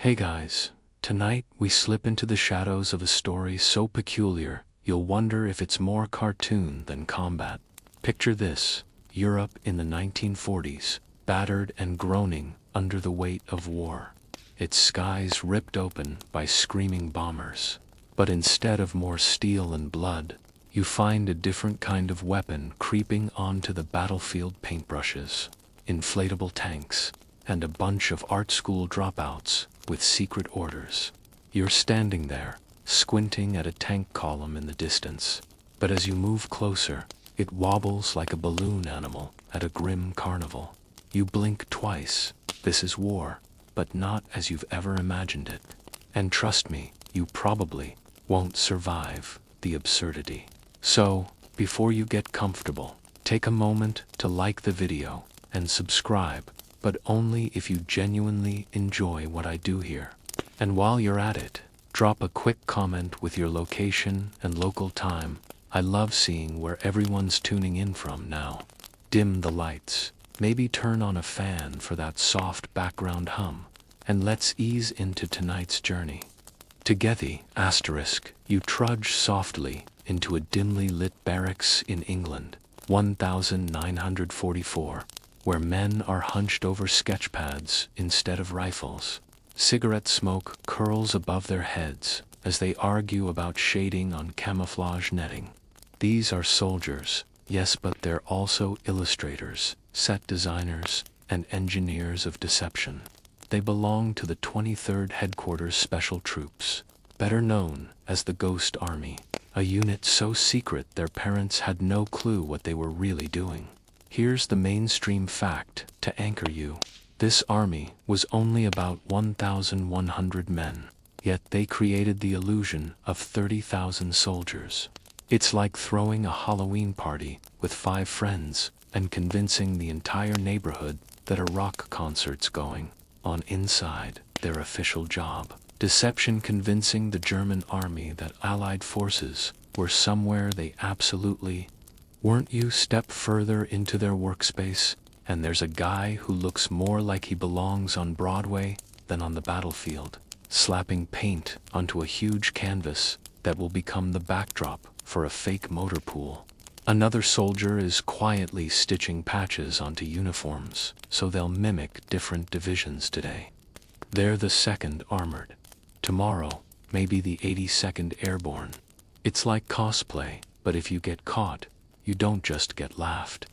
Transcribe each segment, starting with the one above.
Hey guys, tonight we slip into the shadows of a story so peculiar you'll wonder if it's more cartoon than combat. Picture this: Europe in the 1940s, battered and groaning under the weight of war. Its skies ripped open by screaming bombers. But instead of more steel and blood, you find a different kind of weapon creeping onto the battlefield: paintbrushes, inflatable tanks, and a bunch of art school dropouts with secret orders. You're standing there, squinting at a tank column in the distance, but as you move closer, it wobbles like a balloon animal at a grim carnival. You blink twice. This is war, but not as you've ever imagined it. And trust me, you probably won't survive the absurdity. So, before you get comfortable, take a moment to like the video and subscribe, but only if you genuinely enjoy what I do here. And while you're at it, drop a quick comment with your location and local time. I love seeing where everyone's tuning in from now. Dim the lights, maybe turn on a fan for that soft background hum, and let's ease into tonight's journey. Together, you trudge softly into a dimly lit barracks in England, 1944. Where men are hunched over sketchpads instead of rifles. Cigarette smoke curls above their heads as they argue about shading on camouflage netting. These are soldiers, yes, but they're also illustrators, set designers, and engineers of deception. They belong to the 23rd Headquarters Special Troops, better known as the Ghost Army, a unit so secret their parents had no clue what they were really doing. Here's the mainstream fact to anchor you. This army was only about 1,100 men, yet they created the illusion of 30,000 soldiers. It's like throwing a Halloween party with 5 friends and convincing the entire neighborhood that a rock concert's going on inside their official job. Deception convincing the German army that Allied forces were somewhere they absolutely weren't. You step further into their workspace, and there's a guy who looks more like he belongs on Broadway than on the battlefield, slapping paint onto a huge canvas that will become the backdrop for a fake motor pool. Another soldier is quietly stitching patches onto uniforms so they'll mimic different divisions today. They're the 2nd Armored. Tomorrow, maybe the 82nd Airborne. It's like cosplay, but if you get caught, you don't just get laughed.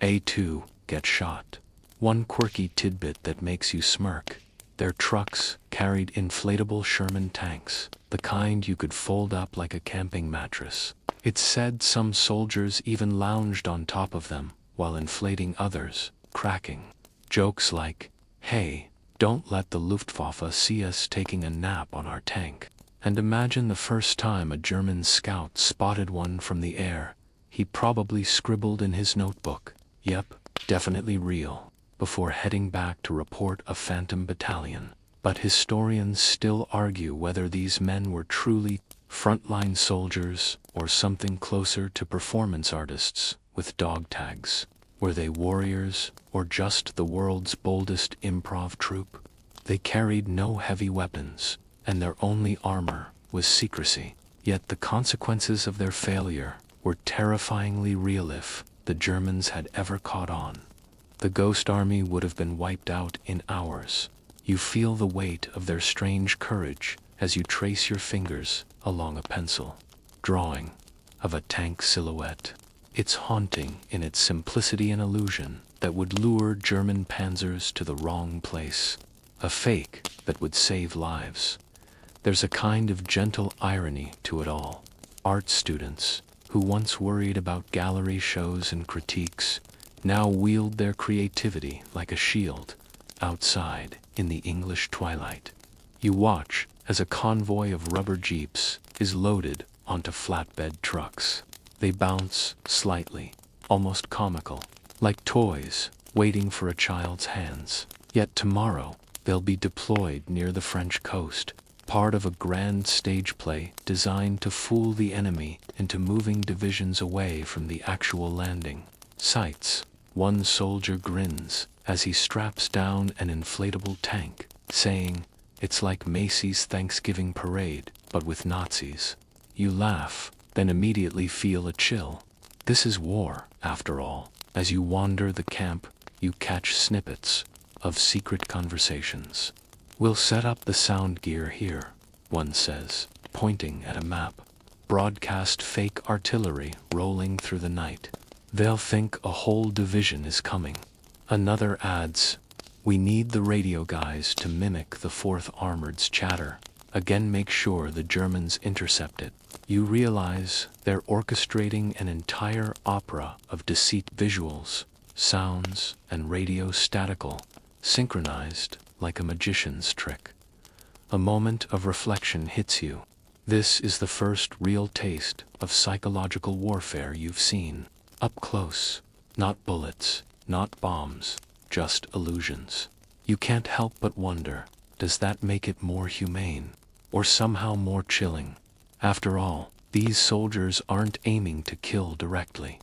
A2 get shot. One quirky tidbit that makes you smirk: their trucks carried inflatable Sherman tanks, the kind you could fold up like a camping mattress. It's said some soldiers even lounged on top of them while inflating others, cracking jokes like, "Hey, don't let the Luftwaffe see us taking a nap on our tank." And imagine the first time a German scout spotted one from the air. He probably scribbled in his notebook, "Yep, definitely real," before heading back to report a phantom battalion. But historians still argue whether these men were truly frontline soldiers or something closer to performance artists with dog tags. Were they warriors or just the world's boldest improv troupe? They carried no heavy weapons, and their only armor was secrecy. Yet the consequences of their failure were terrifyingly real. If the Germans had ever caught on, the Ghost Army would have been wiped out in hours. You feel the weight of their strange courage as you trace your fingers along a pencil drawing of a tank silhouette. It's haunting in its simplicity and illusion that would lure German panzers to the wrong place. A fake that would save lives. There's a kind of gentle irony to it all. Art students, who once worried about gallery shows and critiques, now wield their creativity like a shield outside in the English twilight. You watch as a convoy of rubber jeeps is loaded onto flatbed trucks. They bounce slightly, almost comical, like toys waiting for a child's hands. Yet tomorrow, they'll be deployed near the French coast, part of a grand stage play designed to fool the enemy into moving divisions away from the actual landing sites. One soldier grins as he straps down an inflatable tank, saying, It's like Macy's Thanksgiving parade, but with Nazis. You laugh, then immediately feel a chill. This is war, after all. As you wander the camp, you catch snippets of secret conversations. "We'll set up the sound gear here," one says, pointing at a map. "Broadcast fake artillery rolling through the night. They'll think a whole division is coming." Another adds, "We need the radio guys to mimic the 4th Armored's chatter. Again, make sure the Germans intercept it." You realize they're orchestrating an entire opera of deceit, visuals, sounds, and radio statical, synchronized like a magician's trick. A moment of reflection hits you. This is the first real taste of psychological warfare you've seen. Up close. Not bullets, not bombs, just illusions. You can't help but wonder, does that make it more humane? Or somehow more chilling? After all, these soldiers aren't aiming to kill directly.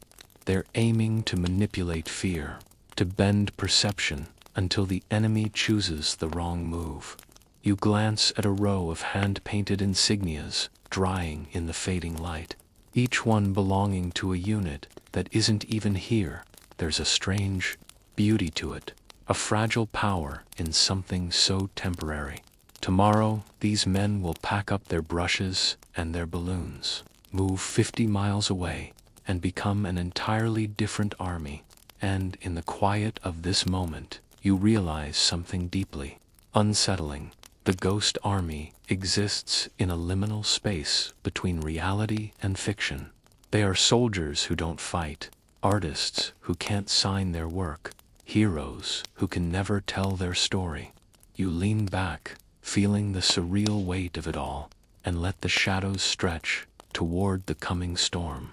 They're aiming to manipulate fear, to bend perception until the enemy chooses the wrong move. You glance at a row of hand-painted insignias drying in the fading light, each one belonging to a unit that isn't even here. There's a strange beauty to it, a fragile power in something so temporary. Tomorrow, these men will pack up their brushes and their balloons, move 50 miles away, and become an entirely different army. And in the quiet of this moment, you realize something deeply unsettling. The ghost army exists in a liminal space between reality and fiction. They are soldiers who don't fight, artists who can't sign their work, heroes who can never tell their story. You lean back, feeling the surreal weight of it all, and let the shadows stretch toward the coming storm.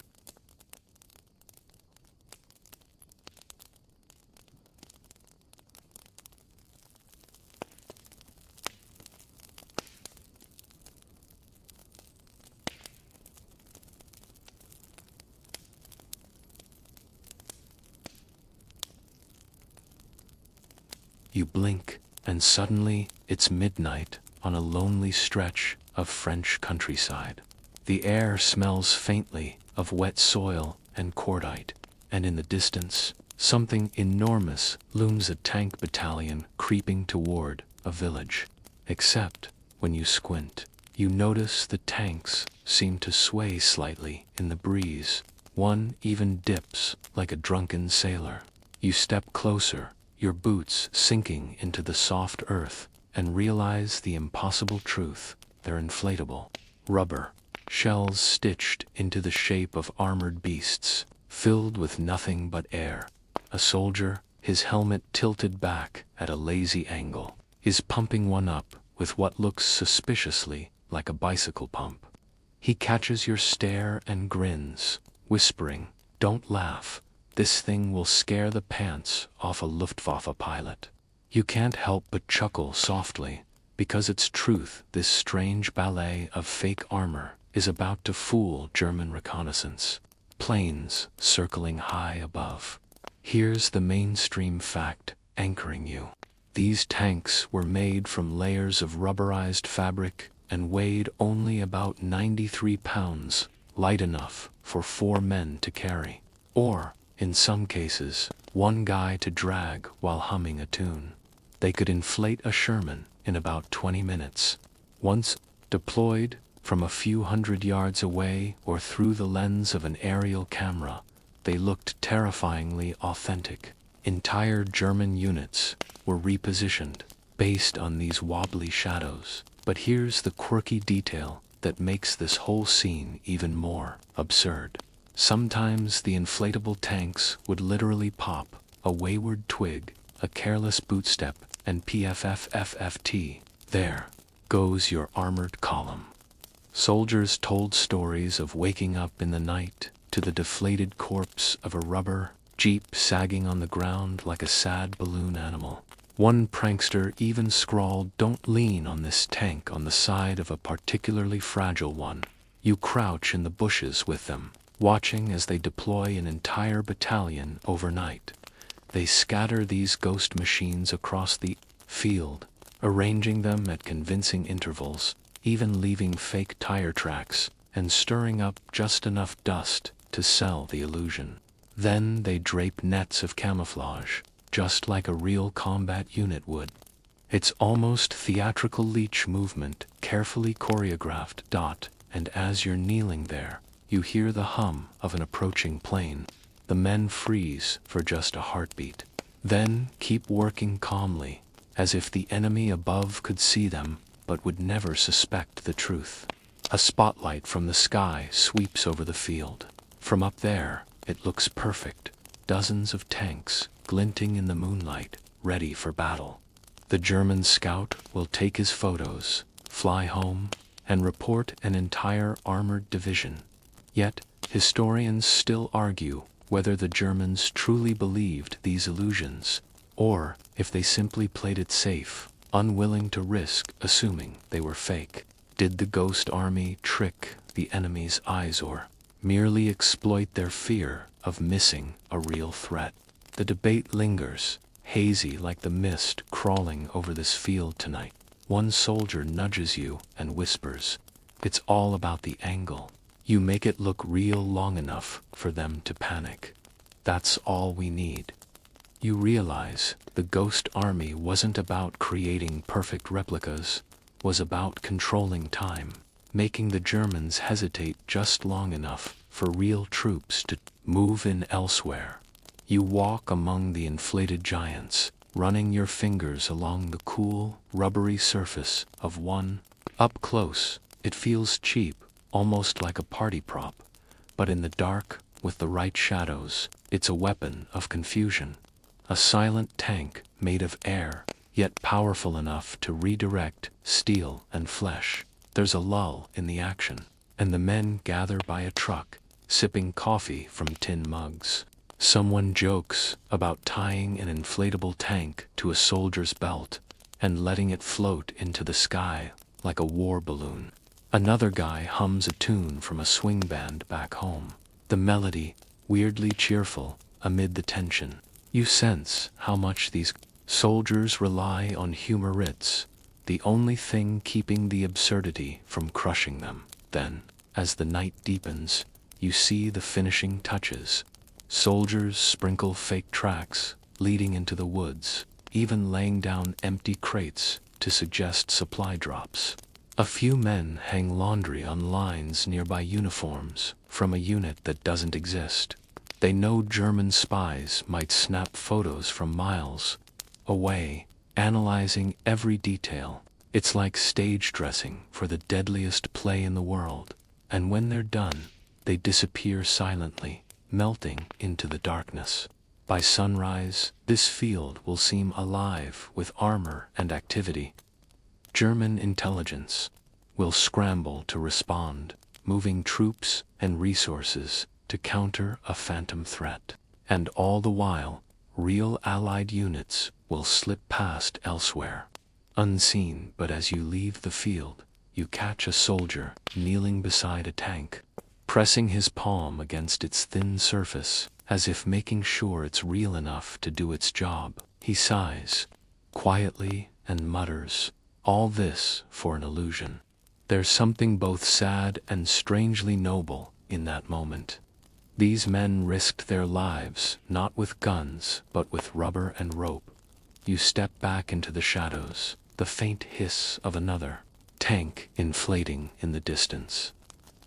You blink, and suddenly it's midnight on a lonely stretch of French countryside. The air smells faintly of wet soil and cordite, and in the distance, something enormous looms, a tank battalion creeping toward a village. Except, when you squint, you notice the tanks seem to sway slightly in the breeze. One even dips like a drunken sailor. You step closer, your boots sinking into the soft earth, and realize the impossible truth. They're inflatable. Rubber. Shells stitched into the shape of armored beasts, filled with nothing but air. A soldier, his helmet tilted back at a lazy angle, is pumping one up with what looks suspiciously like a bicycle pump. He catches your stare and grins, whispering, "Don't laugh. This thing will scare the pants off a Luftwaffe pilot." You can't help but chuckle softly, because it's truth. This strange ballet of fake armor is about to fool German reconnaissance. Planes circling high above. Here's the mainstream fact anchoring you. These tanks were made from layers of rubberized fabric and weighed only about 93 pounds, light enough for 4 men to carry. Or, in some cases, one guy to drag while humming a tune. They could inflate a Sherman in about 20 minutes. Once deployed, from a few hundred yards away or through the lens of an aerial camera, they looked terrifyingly authentic. Entire German units were repositioned based on these wobbly shadows. But here's the quirky detail that makes this whole scene even more absurd. Sometimes the inflatable tanks would literally pop, a wayward twig, a careless bootstep, and PFFFFT. There goes your armored column. Soldiers told stories of waking up in the night to the deflated corpse of a rubber jeep sagging on the ground like a sad balloon animal. One prankster even scrawled, "Don't lean on this tank," on the side of a particularly fragile one. You crouch in the bushes with them, watching as they deploy an entire battalion overnight. They scatter these ghost machines across the field, arranging them at convincing intervals, even leaving fake tire tracks, and stirring up just enough dust to sell the illusion. Then they drape nets of camouflage, just like a real combat unit would. It's almost theatrical leech movement, carefully choreographed. And as you're kneeling there, you hear the hum of an approaching plane. The men freeze for just a heartbeat. Then keep working calmly, as if the enemy above could see them, but would never suspect the truth. A spotlight from the sky sweeps over the field. From up there, it looks perfect. Dozens of tanks, glinting in the moonlight, ready for battle. The German scout will take his photos, fly home, and report an entire armored division. Yet, historians still argue whether the Germans truly believed these illusions, or if they simply played it safe, unwilling to risk assuming they were fake. Did the Ghost Army trick the enemy's eyes or merely exploit their fear of missing a real threat? The debate lingers, hazy like the mist crawling over this field tonight. One soldier nudges you and whispers, "It's all about the angle. You make it look real long enough for them to panic. That's all we need." You realize the Ghost Army wasn't about creating perfect replicas, was about controlling time, making the Germans hesitate just long enough for real troops to move in elsewhere. You walk among the inflated giants, running your fingers along the cool, rubbery surface of one. Up close, it feels cheap, almost like a party prop, but in the dark, with the right shadows, it's a weapon of confusion. A silent tank made of air, yet powerful enough to redirect steel and flesh. There's a lull in the action, and the men gather by a truck, sipping coffee from tin mugs. Someone jokes about tying an inflatable tank to a soldier's belt and letting it float into the sky like a war balloon. Another guy hums a tune from a swing band back home, the melody weirdly cheerful amid the tension. You sense how much these soldiers rely on humorists, the only thing keeping the absurdity from crushing them. Then, as the night deepens, you see the finishing touches. Soldiers sprinkle fake tracks, leading into the woods, even laying down empty crates to suggest supply drops. A few men hang laundry on lines nearby uniforms from a unit that doesn't exist. They know German spies might snap photos from miles away, analyzing every detail. It's like stage dressing for the deadliest play in the world. And when they're done, they disappear silently, melting into the darkness. By sunrise, this field will seem alive with armor and activity. German intelligence will scramble to respond, moving troops and resources to counter a phantom threat. And all the while, real Allied units will slip past elsewhere, unseen. But as you leave the field, you catch a soldier kneeling beside a tank, pressing his palm against its thin surface, as if making sure it's real enough to do its job. He sighs quietly and mutters, "All this for an illusion." There's something both sad and strangely noble in that moment. These men risked their lives, not with guns, but with rubber and rope. You step back into the shadows, the faint hiss of another tank inflating in the distance.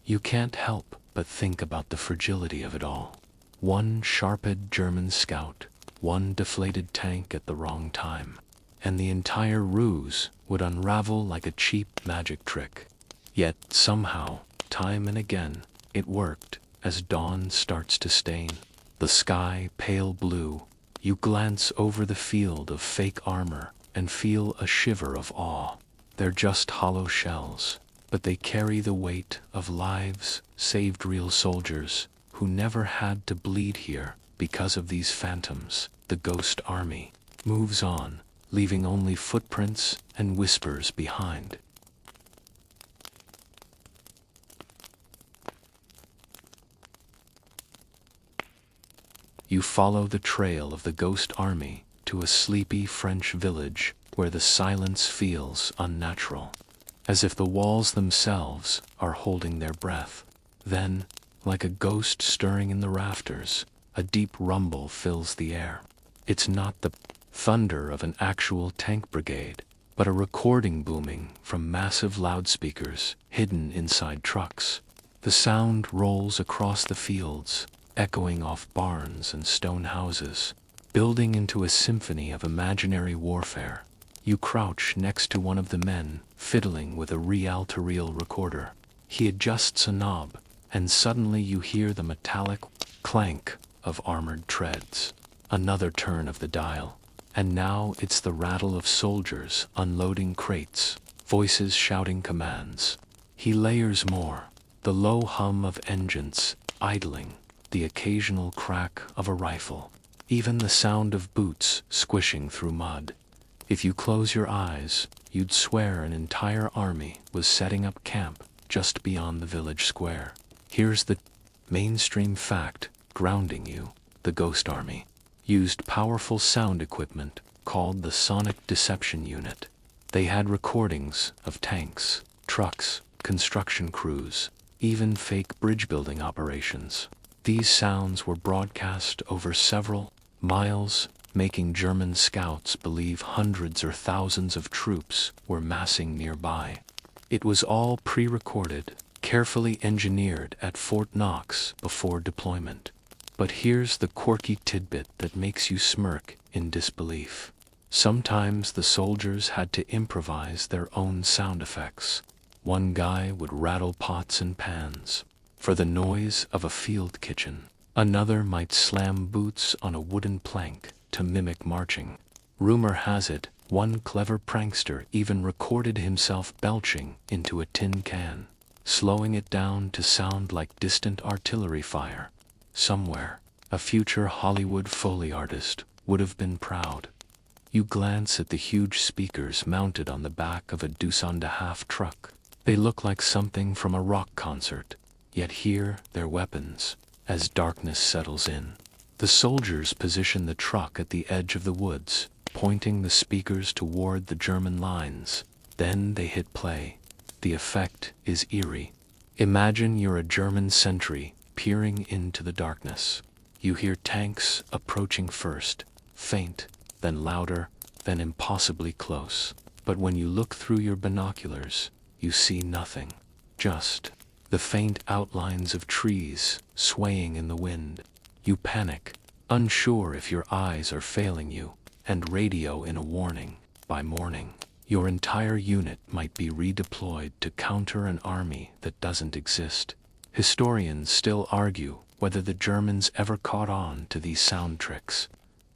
You can't help but think about the fragility of it all. One sharp-edged German scout, one deflated tank at the wrong time, and the entire ruse would unravel like a cheap magic trick. Yet somehow, time and again, it worked. As dawn starts to stain the sky pale blue, you glance over the field of fake armor and feel a shiver of awe. They're just hollow shells, but they carry the weight of lives saved. Real soldiers who never had to bleed here because of these phantoms. The Ghost Army moves on, leaving only footprints and whispers behind. You follow the trail of the Ghost Army to a sleepy French village where the silence feels unnatural, as if the walls themselves are holding their breath. Then, like a ghost stirring in the rafters, a deep rumble fills the air. It's not the thunder of an actual tank brigade, but a recording booming from massive loudspeakers hidden inside trucks. The sound rolls across the fields, echoing off barns and stone houses, building into a symphony of imaginary warfare. You crouch next to one of the men, fiddling with a reel-to-reel recorder. He adjusts a knob, and suddenly you hear the metallic clank of armored treads. Another turn of the dial, and now it's the rattle of soldiers unloading crates, voices shouting commands. He layers more, the low hum of engines idling, the occasional crack of a rifle, even the sound of boots squishing through mud. If you close your eyes, you'd swear an entire army was setting up camp just beyond the village square. Here's the mainstream fact grounding you. The Ghost Army used powerful sound equipment called the Sonic Deception Unit. They had recordings of tanks, trucks, construction crews, even fake bridge-building operations. These sounds were broadcast over several miles, making German scouts believe hundreds or thousands of troops were massing nearby. It was all pre-recorded, carefully engineered at Fort Knox before deployment. But here's the quirky tidbit that makes you smirk in disbelief. Sometimes the soldiers had to improvise their own sound effects. One guy would rattle pots and pans for the noise of a field kitchen. Another might slam boots on a wooden plank to mimic marching. Rumor has it, one clever prankster even recorded himself belching into a tin can, slowing it down to sound like distant artillery fire. Somewhere, a future Hollywood Foley artist would have been proud. You glance at the huge speakers mounted on the back of a deuce-and-a-half truck. They look like something from a rock concert, yet here they're weapons. As darkness settles in, the soldiers position the truck at the edge of the woods, pointing the speakers toward the German lines. Then they hit play. The effect is eerie. Imagine you're a German sentry peering into the darkness. You hear tanks approaching first, faint, then louder, then impossibly close. But when you look through your binoculars, you see nothing. Just the faint outlines of trees swaying in the wind. You panic, unsure if your eyes are failing you, and radio in a warning. By morning, your entire unit might be redeployed to counter an army that doesn't exist. Historians still argue whether the Germans ever caught on to these sound tricks.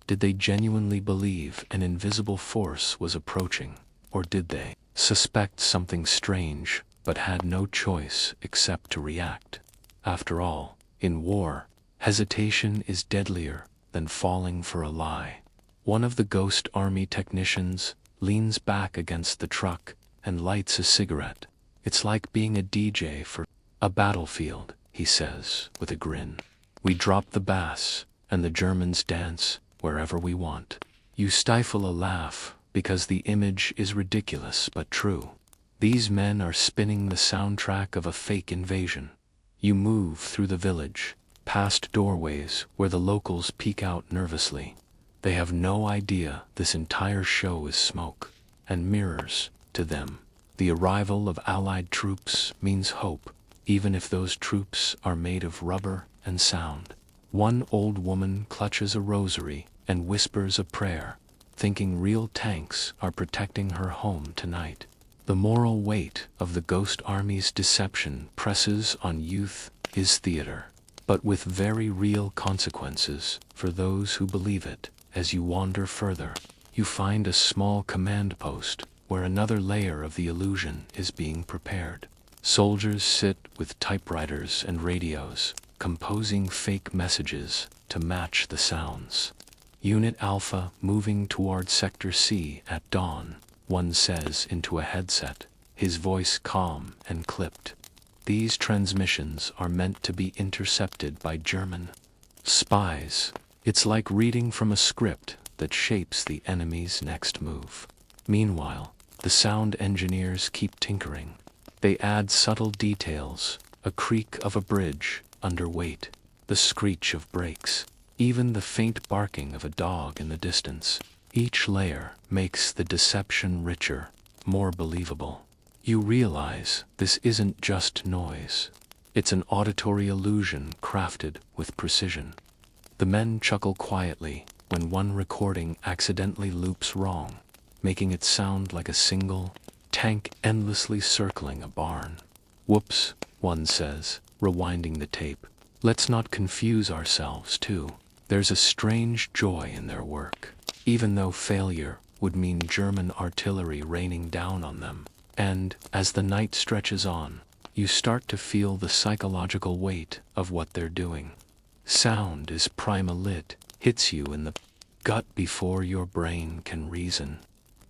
Did they genuinely believe an invisible force was approaching, or did they suspect something strange but had no choice except to react? After all, in war, hesitation is deadlier than falling for a lie. One of the Ghost Army technicians leans back against the truck and lights a cigarette. It's like being a DJ for a battlefield, he says with a grin. We drop the bass, and the Germans dance wherever we want. You stifle a laugh because the image is ridiculous but true. These men are spinning the soundtrack of a fake invasion. You move through the village, past doorways where the locals peek out nervously. They have no idea this entire show is smoke and mirrors to them. The arrival of Allied troops means hope, even if those troops are made of rubber and sound. One old woman clutches a rosary and whispers a prayer, thinking real tanks are protecting her home tonight. The moral weight of the Ghost Army's deception presses on youth is theater, but with very real consequences for those who believe it. As you wander further, you find a small command post where another layer of the illusion is being prepared. Soldiers sit with typewriters and radios, composing fake messages to match the sounds. Unit Alpha moving toward Sector C at dawn, one says into a headset, his voice calm and clipped. These transmissions are meant to be intercepted by German spies. It's like reading from a script that shapes the enemy's next move. Meanwhile, the sound engineers keep tinkering. They add subtle details, a creak of a bridge under weight, the screech of brakes, even the faint barking of a dog in the distance. Each layer makes the deception richer, more believable. You realize this isn't just noise. It's an auditory illusion crafted with precision. The men chuckle quietly when one recording accidentally loops wrong, making it sound like a single tank endlessly circling a barn. "Whoops," one says, rewinding the tape. Let's not confuse ourselves, too. There's a strange joy in their work, even though failure would mean German artillery raining down on them. And, as the night stretches on, you start to feel the psychological weight of what they're doing. Sound is prima lit, hits you in the gut before your brain can reason.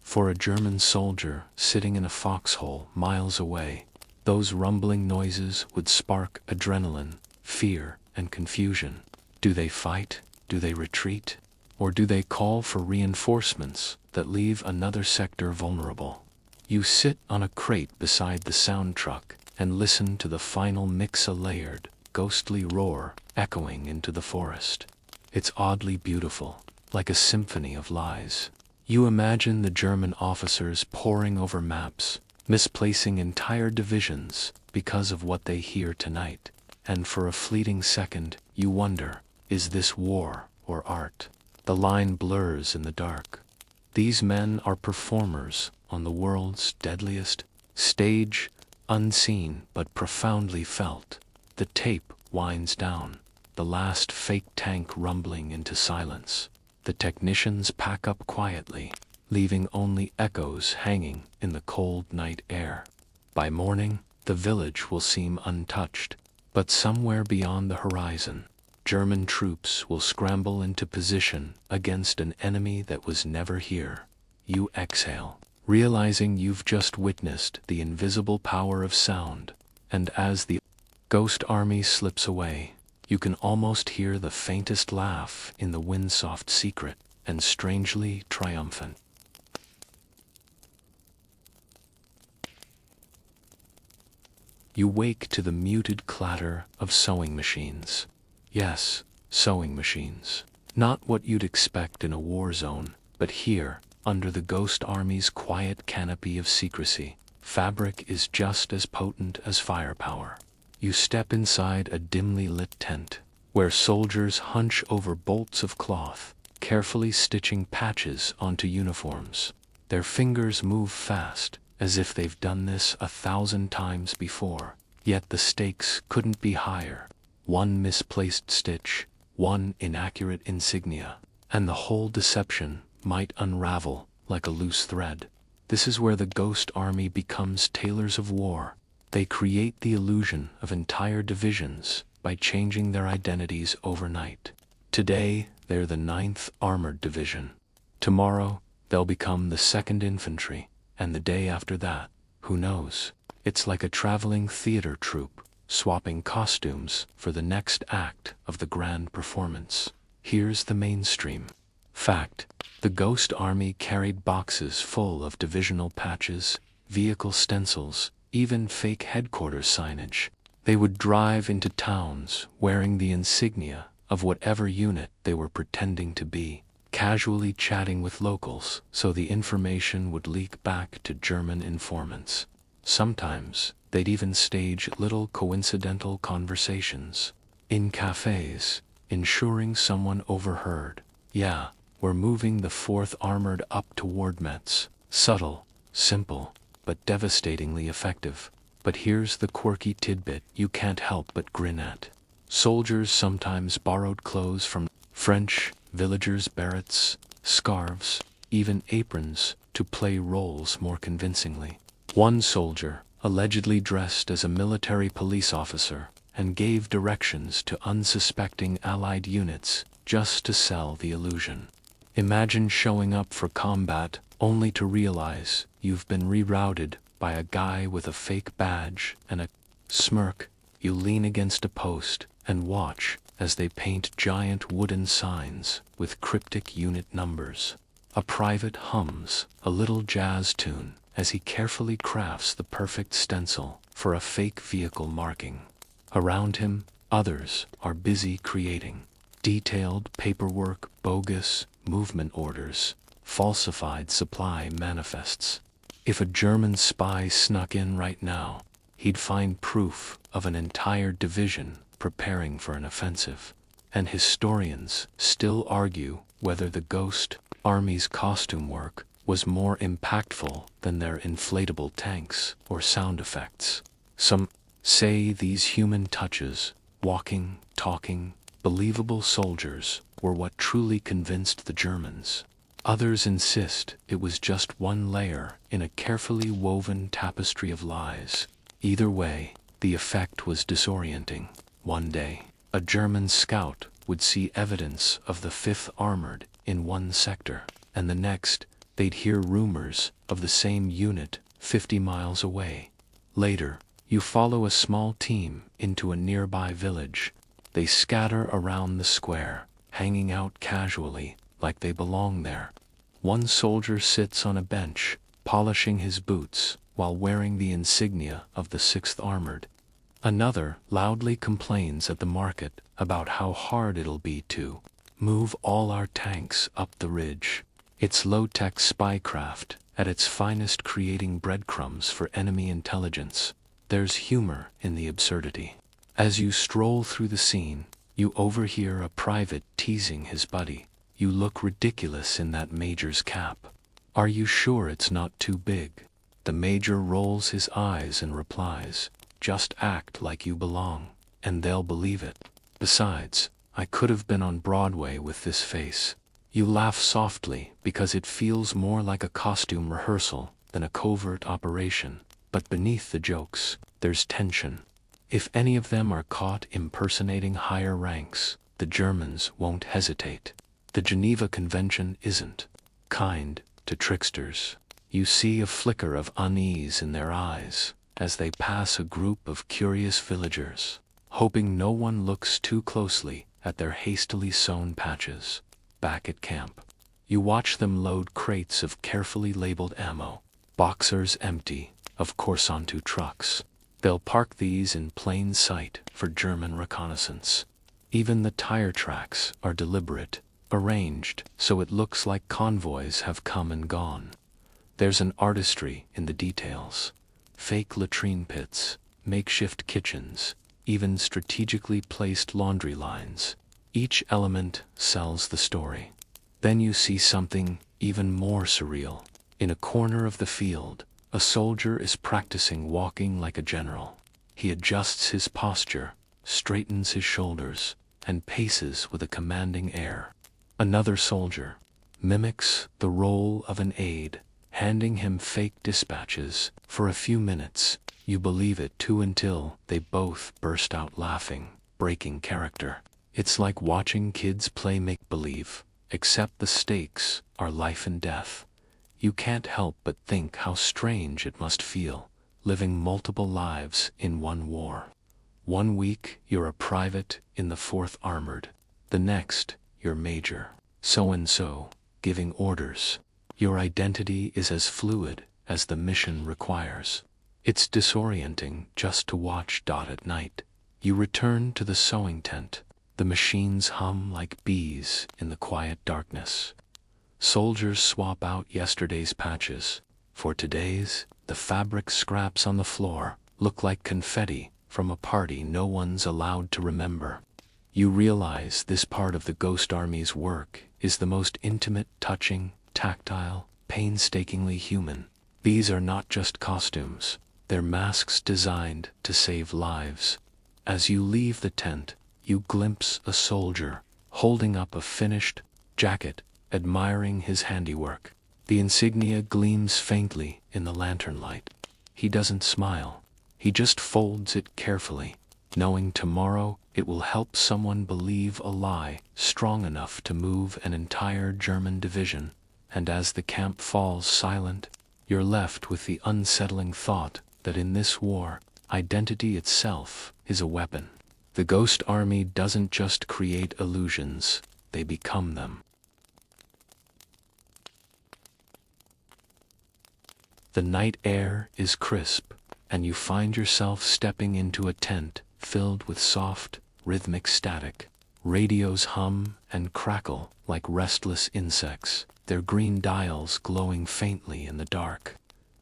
For a German soldier sitting in a foxhole miles away, those rumbling noises would spark adrenaline, fear, and confusion. Do they fight? Do they retreat? Or do they call for reinforcements that leave another sector vulnerable? You sit on a crate beside the sound truck and listen to the final mix, a layered, ghostly roar echoing into the forest. It's oddly beautiful, like a symphony of lies. You imagine the German officers poring over maps, misplacing entire divisions because of what they hear tonight. And for a fleeting second, you wonder, is this war or art? The line blurs in the dark. These men are performers on the world's deadliest stage, unseen but profoundly felt. The tape winds down, the last fake tank rumbling into silence. The technicians pack up quietly, leaving only echoes hanging in the cold night air. By morning, the village will seem untouched, but somewhere beyond the horizon, German troops will scramble into position against an enemy that was never here. You exhale, realizing you've just witnessed the invisible power of sound, and as the ghost army slips away, you can almost hear the faintest laugh in the wind-soft secret, and strangely triumphant. You wake to the muted clatter of sewing machines. Yes, sewing machines. Not what you'd expect in a war zone, but here, under the ghost army's quiet canopy of secrecy, fabric is just as potent as firepower. You step inside a dimly lit tent, where soldiers hunch over bolts of cloth, carefully stitching patches onto uniforms. Their fingers move fast, as if they've done this 1,000 times before. Yet the stakes couldn't be higher. One misplaced stitch, one inaccurate insignia, and the whole deception might unravel like a loose thread. This is where the ghost army becomes tailors of war. They create the illusion of entire divisions by changing their identities overnight. Today, they're the 9th Armored Division. Tomorrow, they'll become the 2nd Infantry, and the day after that, who knows? It's like a traveling theater troupe, swapping costumes for the next act of the grand performance. Here's the mainstream fact. The ghost army carried boxes full of divisional patches, vehicle stencils, even fake headquarters signage. They would drive into towns wearing the insignia of whatever unit they were pretending to be, casually chatting with locals so the information would leak back to German informants. Sometimes, they'd even stage little coincidental conversations in cafes, ensuring someone overheard. "Yeah, we're moving the 4th Armored up toward Metz." Subtle, simple, but devastatingly effective. But here's the quirky tidbit you can't help but grin at. Soldiers sometimes borrowed clothes from French villagers, berets, scarves, even aprons, to play roles more convincingly. One soldier allegedly dressed as a military police officer and gave directions to unsuspecting Allied units just to sell the illusion. Imagine showing up for combat only to realize you've been rerouted by a guy with a fake badge and a smirk. You lean against a post and watch as they paint giant wooden signs with cryptic unit numbers. A private hums a little jazz tune as he carefully crafts the perfect stencil for a fake vehicle marking. Around him, others are busy creating detailed paperwork, bogus movement orders, falsified supply manifests. If a German spy snuck in right now, he'd find proof of an entire division preparing for an offensive. And historians still argue whether the Ghost Army's costume work was more impactful than their inflatable tanks or sound effects. Some say these human touches, walking, talking, believable soldiers, were what truly convinced the Germans. Others insist it was just one layer in a carefully woven tapestry of lies. Either way, the effect was disorienting. One day, a German scout would see evidence of the 5th Armored in one sector, and the next, they'd hear rumors of the same unit 50 miles away. Later, you follow a small team into a nearby village. They scatter around the square, hanging out casually, like they belong there. One soldier sits on a bench, polishing his boots, while wearing the insignia of the 6th Armored. Another loudly complains at the market about how hard it'll be to move all our tanks up the ridge. It's low-tech spycraft, at its finest, creating breadcrumbs for enemy intelligence. There's humor in the absurdity. As you stroll through the scene, you overhear a private teasing his buddy. "You look ridiculous in that major's cap. Are you sure it's not too big?" The major rolls his eyes and replies, "Just act like you belong, and they'll believe it. Besides, I could have been on Broadway with this face." You laugh softly because it feels more like a costume rehearsal than a covert operation, but beneath the jokes, there's tension. If any of them are caught impersonating higher ranks, the Germans won't hesitate. The Geneva Convention isn't kind to tricksters. You see a flicker of unease in their eyes as they pass a group of curious villagers, hoping no one looks too closely at their hastily sewn patches. Back at camp, you watch them load crates of carefully labeled ammo, boxers empty, of course, onto trucks. They'll park these in plain sight for German reconnaissance. Even the tire tracks are deliberate, arranged so it looks like convoys have come and gone. There's an artistry in the details. Fake latrine pits, makeshift kitchens, even strategically placed laundry lines. Each element sells the story. Then you see something even more surreal. In a corner of the field, a soldier is practicing walking like a general. He adjusts his posture, straightens his shoulders, and paces with a commanding air. Another soldier mimics the role of an aide, handing him fake dispatches. For a few minutes, you believe it too until they both burst out laughing, breaking character. It's like watching kids play make-believe, except the stakes are life and death. You can't help but think how strange it must feel, living multiple lives in one war. One week, you're a private in the 4th Armored. The next, you're Major so-and-so, giving orders. Your identity is as fluid as the mission requires. It's disorienting just to watch. At night, you return to the sewing tent. The machines hum like bees in the quiet darkness. Soldiers swap out yesterday's patches for today's. The fabric scraps on the floor look like confetti from a party no one's allowed to remember. You realize this part of the Ghost Army's work is the most intimate, touching, tactile, painstakingly human. These are not just costumes, they're masks designed to save lives. As you leave the tent, you glimpse a soldier holding up a finished jacket, admiring his handiwork. The insignia gleams faintly in the lantern light. He doesn't smile. He just folds it carefully, knowing tomorrow it will help someone believe a lie strong enough to move an entire German division. And as the camp falls silent, you're left with the unsettling thought that in this war, identity itself is a weapon. The Ghost Army doesn't just create illusions, they become them. The night air is crisp, and you find yourself stepping into a tent filled with soft, rhythmic static. Radios hum and crackle like restless insects, their green dials glowing faintly in the dark.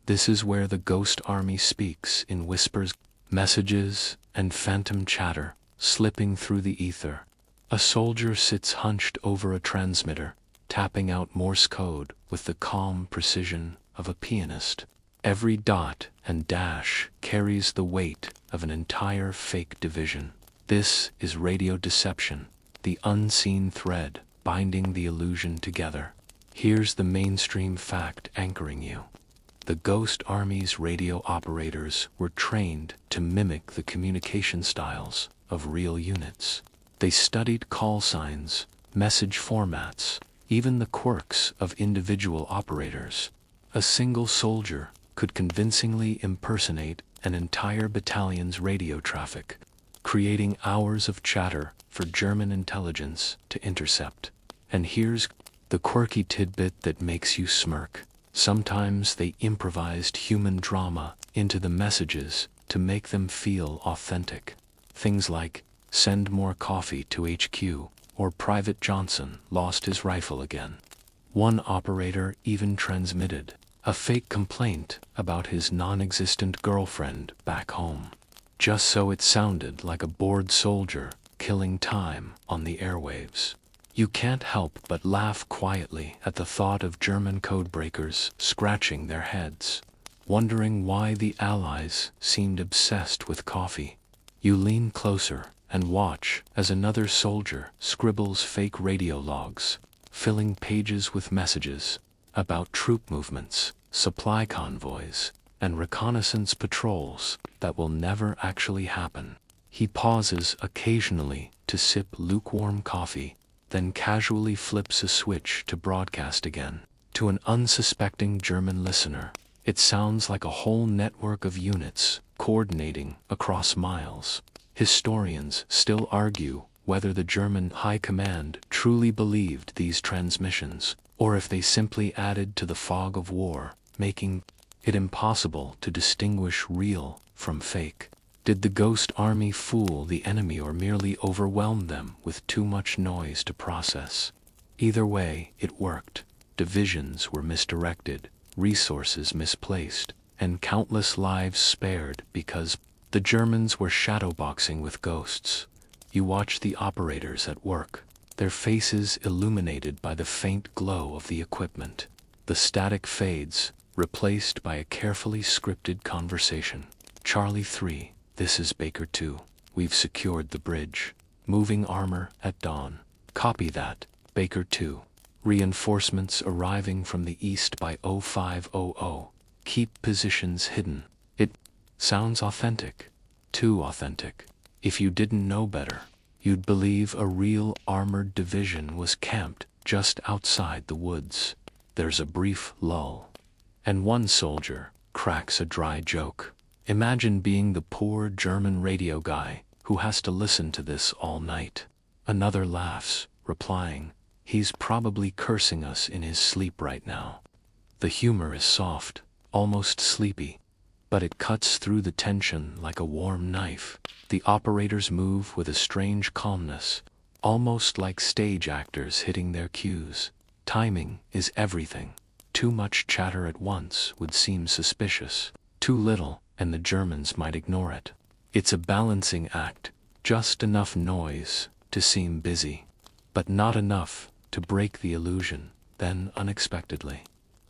This is where the ghost army speaks in whispers, messages, and phantom chatter slipping through the ether. A soldier sits hunched over a transmitter, tapping out Morse code with the calm precision of a pianist. Every dot and dash carries the weight of an entire fake division. This is radio deception, the unseen thread binding the illusion together. Here's the mainstream fact anchoring you. The Ghost Army's radio operators were trained to mimic the communication styles of real units. They studied call signs, message formats, even the quirks of individual operators. A single soldier could convincingly impersonate an entire battalion's radio traffic, creating hours of chatter for German intelligence to intercept. And here's the quirky tidbit that makes you smirk. Sometimes they improvised human drama into the messages to make them feel authentic. Things like, "Send more coffee to HQ," or "Private Johnson lost his rifle again." One operator even transmitted a fake complaint about his non-existent girlfriend back home, just so it sounded like a bored soldier killing time on the airwaves. You can't help but laugh quietly at the thought of German codebreakers scratching their heads, wondering why the Allies seemed obsessed with coffee. You lean closer and watch as another soldier scribbles fake radio logs, filling pages with messages about troop movements, supply convoys, and reconnaissance patrols that will never actually happen. He pauses occasionally to sip lukewarm coffee, then casually flips a switch to broadcast again. To an unsuspecting German listener, it sounds like a whole network of units coordinating across miles. Historians still argue whether the German high command truly believed these transmissions, or if they simply added to the fog of war, making it impossible to distinguish real from fake. Did the Ghost Army fool the enemy or merely overwhelm them with too much noise to process? Either way, it worked. Divisions were misdirected, resources misplaced, and countless lives spared because the Germans were shadowboxing with ghosts. You watch the operators at work, their faces illuminated by the faint glow of the equipment. The static fades, replaced by a carefully scripted conversation. "Charlie 3, this is Baker 2. We've secured the bridge. Moving armor at dawn." "Copy that, Baker 2. Reinforcements arriving from the east by 0500. Keep positions hidden." It sounds authentic. Too authentic. If you didn't know better, you'd believe a real armored division was camped just outside the woods. There's a brief lull, and one soldier cracks a dry joke. Imagine being the poor German radio guy who has to listen to this all night. Another laughs, replying, "He's probably cursing us in his sleep right now." The humor is soft, almost sleepy, but it cuts through the tension like a warm knife. The operators move with a strange calmness, almost like stage actors hitting their cues. Timing is everything. Too much chatter at once would seem suspicious. Too little, and the Germans might ignore it. It's a balancing act, just enough noise to seem busy, but not enough to break the illusion. Then, unexpectedly,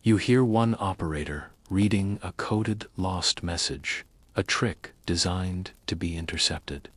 you hear one operator reading a coded lost message, a trick designed to be intercepted.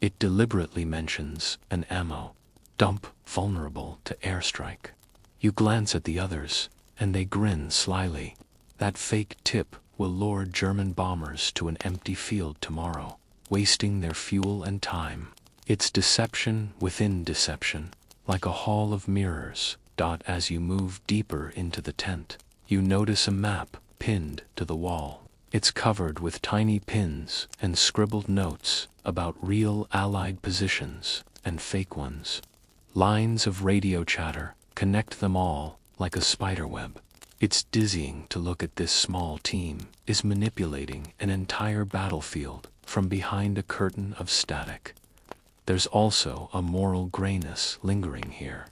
It deliberately mentions an ammo dump vulnerable to airstrike. You glance at the others, and they grin slyly. That fake tip will lure German bombers to an empty field tomorrow, wasting their fuel and time. It's deception within deception, like a hall of mirrors. As you move deeper into the tent, you notice a map pinned to the wall. It's covered with tiny pins and scribbled notes about real Allied positions and fake ones. Lines of radio chatter connect them all like a spiderweb. It's dizzying to look at this small team is manipulating an entire battlefield from behind a curtain of static. There's also a moral grayness lingering here.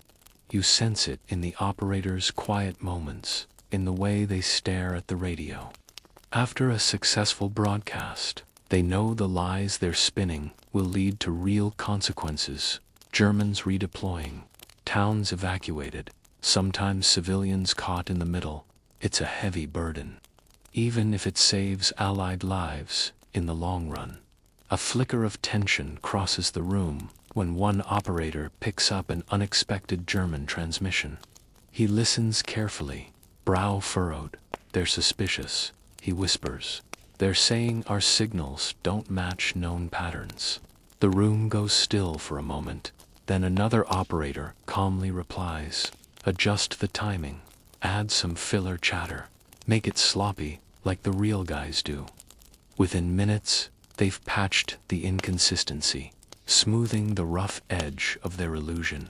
You sense it in the operators' quiet moments, in the way they stare at the radio. After a successful broadcast, they know the lies they're spinning will lead to real consequences. Germans redeploying, towns evacuated, sometimes civilians caught in the middle. It's a heavy burden, even if it saves Allied lives in the long run. A flicker of tension crosses the room when one operator picks up an unexpected German transmission. He listens carefully, brow furrowed. They're suspicious, he whispers. They're saying our signals don't match known patterns. The room goes still for a moment. Then another operator calmly replies, "Adjust the timing, add some filler chatter, make it sloppy like the real guys do." Within minutes, they've patched the inconsistency, smoothing the rough edge of their illusion.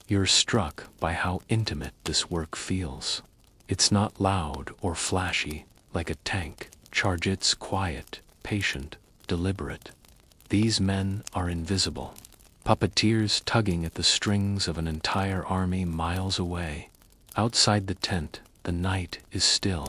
You're struck by how intimate this work feels. It's not loud or flashy like a tank charge. It's quiet, patient, deliberate. These men are invisible. Puppeteers tugging at the strings of an entire army miles away. Outside the tent, the night is still.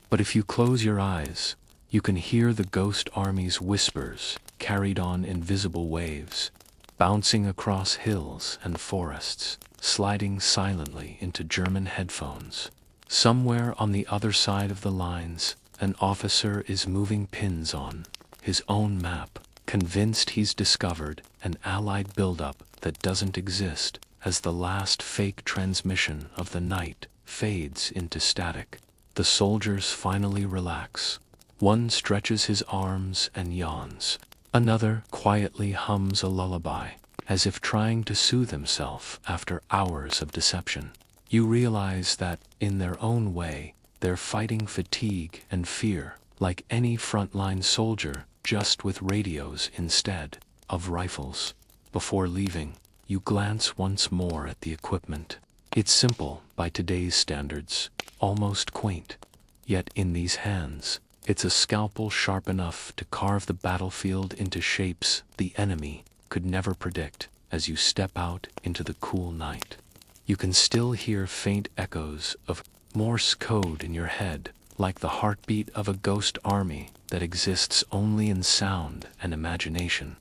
But if you close your eyes, you can hear the ghost army's whispers carried on invisible waves, bouncing across hills and forests, sliding silently into German headphones. Somewhere on the other side of the lines, an officer is moving pins on his own map, convinced he's discovered an Allied buildup that doesn't exist, as the last fake transmission of the night fades into static. The soldiers finally relax. One stretches his arms and yawns. Another quietly hums a lullaby, as if trying to soothe himself after hours of deception. You realize that, in their own way, they're fighting fatigue and fear, like any frontline soldier, just with radios instead of rifles. Before leaving, you glance once more at the equipment. It's simple by today's standards, almost quaint. Yet in these hands, it's a scalpel sharp enough to carve the battlefield into shapes the enemy could never predict. As you step out into the cool night, you can still hear faint echoes of Morse code in your head, like the heartbeat of a ghost army that exists only in sound and imagination.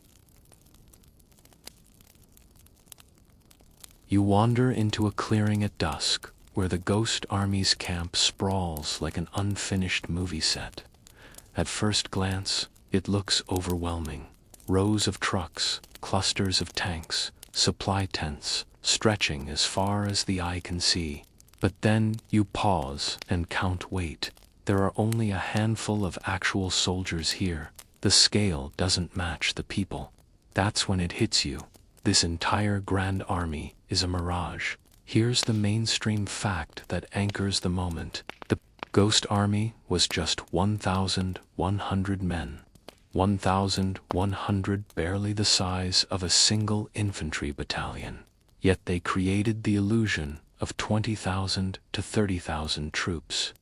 You wander into a clearing at dusk, where the ghost army's camp sprawls like an unfinished movie set. At first glance, it looks overwhelming. Rows of trucks, clusters of tanks, supply tents, stretching as far as the eye can see. But then you pause and count. Wait, there are only a handful of actual soldiers here. The scale doesn't match the people. That's when it hits you. This entire Grand Army is a mirage. Here's the mainstream fact that anchors the moment. The Ghost Army was just 1,100 men. 1,100, barely the size of a single infantry battalion. Yet they created the illusion of 20,000 to 30,000 troops.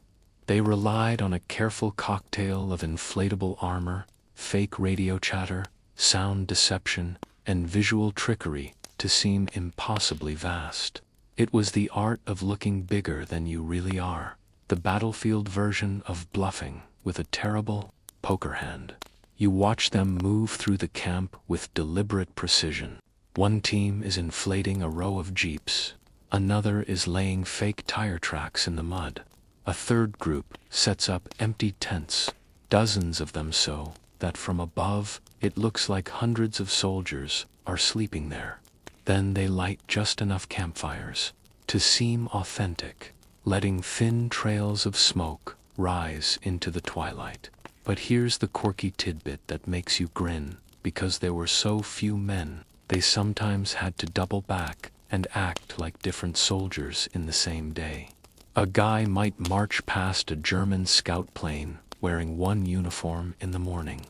They relied on a careful cocktail of inflatable armor, fake radio chatter, sound deception, and visual trickery to seem impossibly vast. It was the art of looking bigger than you really are, the battlefield version of bluffing with a terrible poker hand. You watch them move through the camp with deliberate precision. One team is inflating a row of jeeps. Another is laying fake tire tracks in the mud. A third group sets up empty tents, dozens of them, so that from above it looks like hundreds of soldiers are sleeping there. Then they light just enough campfires to seem authentic, letting thin trails of smoke rise into the twilight. But here's the quirky tidbit that makes you grin. Because there were so few men, they sometimes had to double back and act like different soldiers in the same day. A guy might march past a German scout plane wearing one uniform in the morning,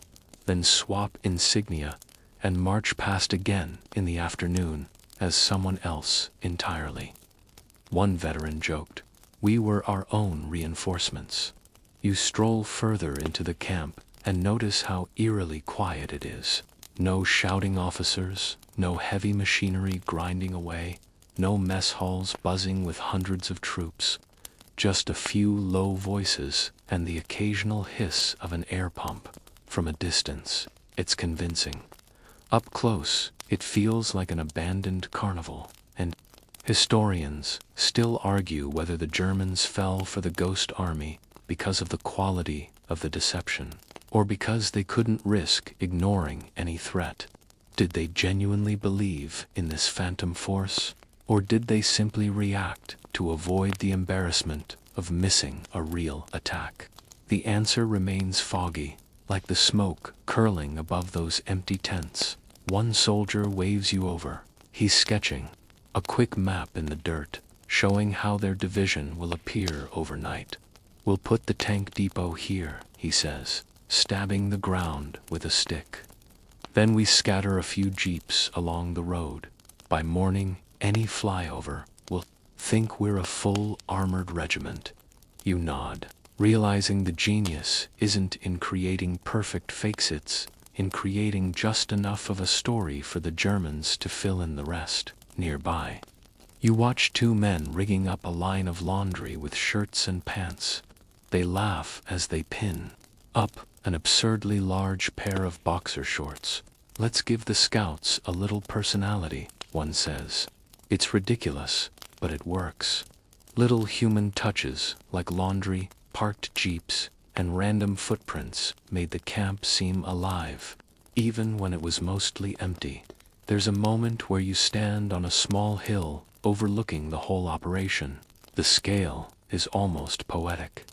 then swap insignia and march past again in the afternoon as someone else entirely. One veteran joked, We were our own reinforcements. You stroll further into the camp and notice how eerily quiet it is. No shouting officers, no heavy machinery grinding away, no mess halls buzzing with hundreds of troops. Just a few low voices and the occasional hiss of an air pump. From a distance, it's convincing. Up close, it feels like an abandoned carnival, and historians still argue whether the Germans fell for the Ghost Army because of the quality of the deception, or because they couldn't risk ignoring any threat. Did they genuinely believe in this phantom force, or did they simply react to avoid the embarrassment of missing a real attack? The answer remains foggy, like the smoke curling above those empty tents. One soldier waves you over. He's sketching a quick map in the dirt, showing how their division will appear overnight. We'll put the tank depot here, he says, stabbing the ground with a stick. Then we scatter a few jeeps along the road. By morning, any flyover will think we're a full armored regiment. You nod, realizing the genius isn't in creating perfect fakes, it's in creating just enough of a story for the Germans to fill in the rest. Nearby, you watch two men rigging up a line of laundry with shirts and pants. They laugh as they pin up an absurdly large pair of boxer shorts. Let's give the scouts a little personality, one says. It's ridiculous, but it works. Little human touches like laundry, parked jeeps, and random footprints made the camp seem alive, even when it was mostly empty. There's a moment where you stand on a small hill overlooking the whole operation. The scale is almost poetic.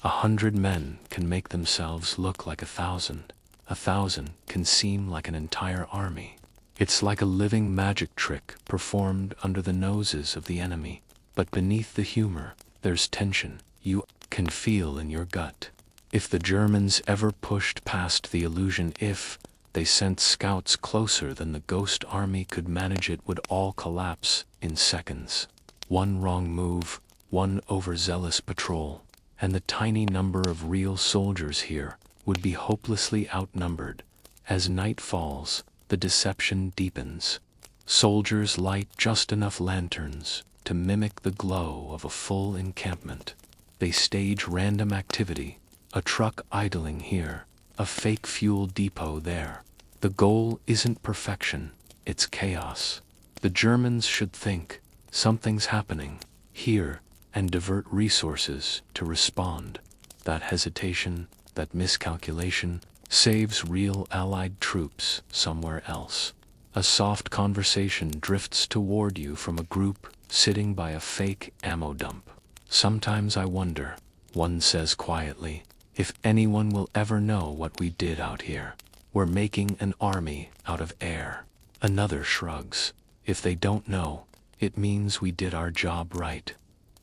100 men can make themselves look like 1,000. 1,000 can seem like an entire army. It's like a living magic trick performed under the noses of the enemy. But beneath the humor, there's tension you can feel in your gut. If the Germans ever pushed past the illusion, if they sent scouts closer than the Ghost Army could manage, it would all collapse in seconds. One wrong move, one overzealous patrol, and the tiny number of real soldiers here would be hopelessly outnumbered. As night falls, the deception deepens. Soldiers light just enough lanterns to mimic the glow of a full encampment. They stage random activity, a truck idling here, a fake fuel depot there. The goal isn't perfection, it's chaos. The Germans should think something's happening here and divert resources to respond. That hesitation, that miscalculation, saves real Allied troops somewhere else. A soft conversation drifts toward you from a group sitting by a fake ammo dump. Sometimes I wonder, one says quietly, if anyone will ever know what we did out here. We're making an army out of air. Another shrugs. If they don't know, it means we did our job right.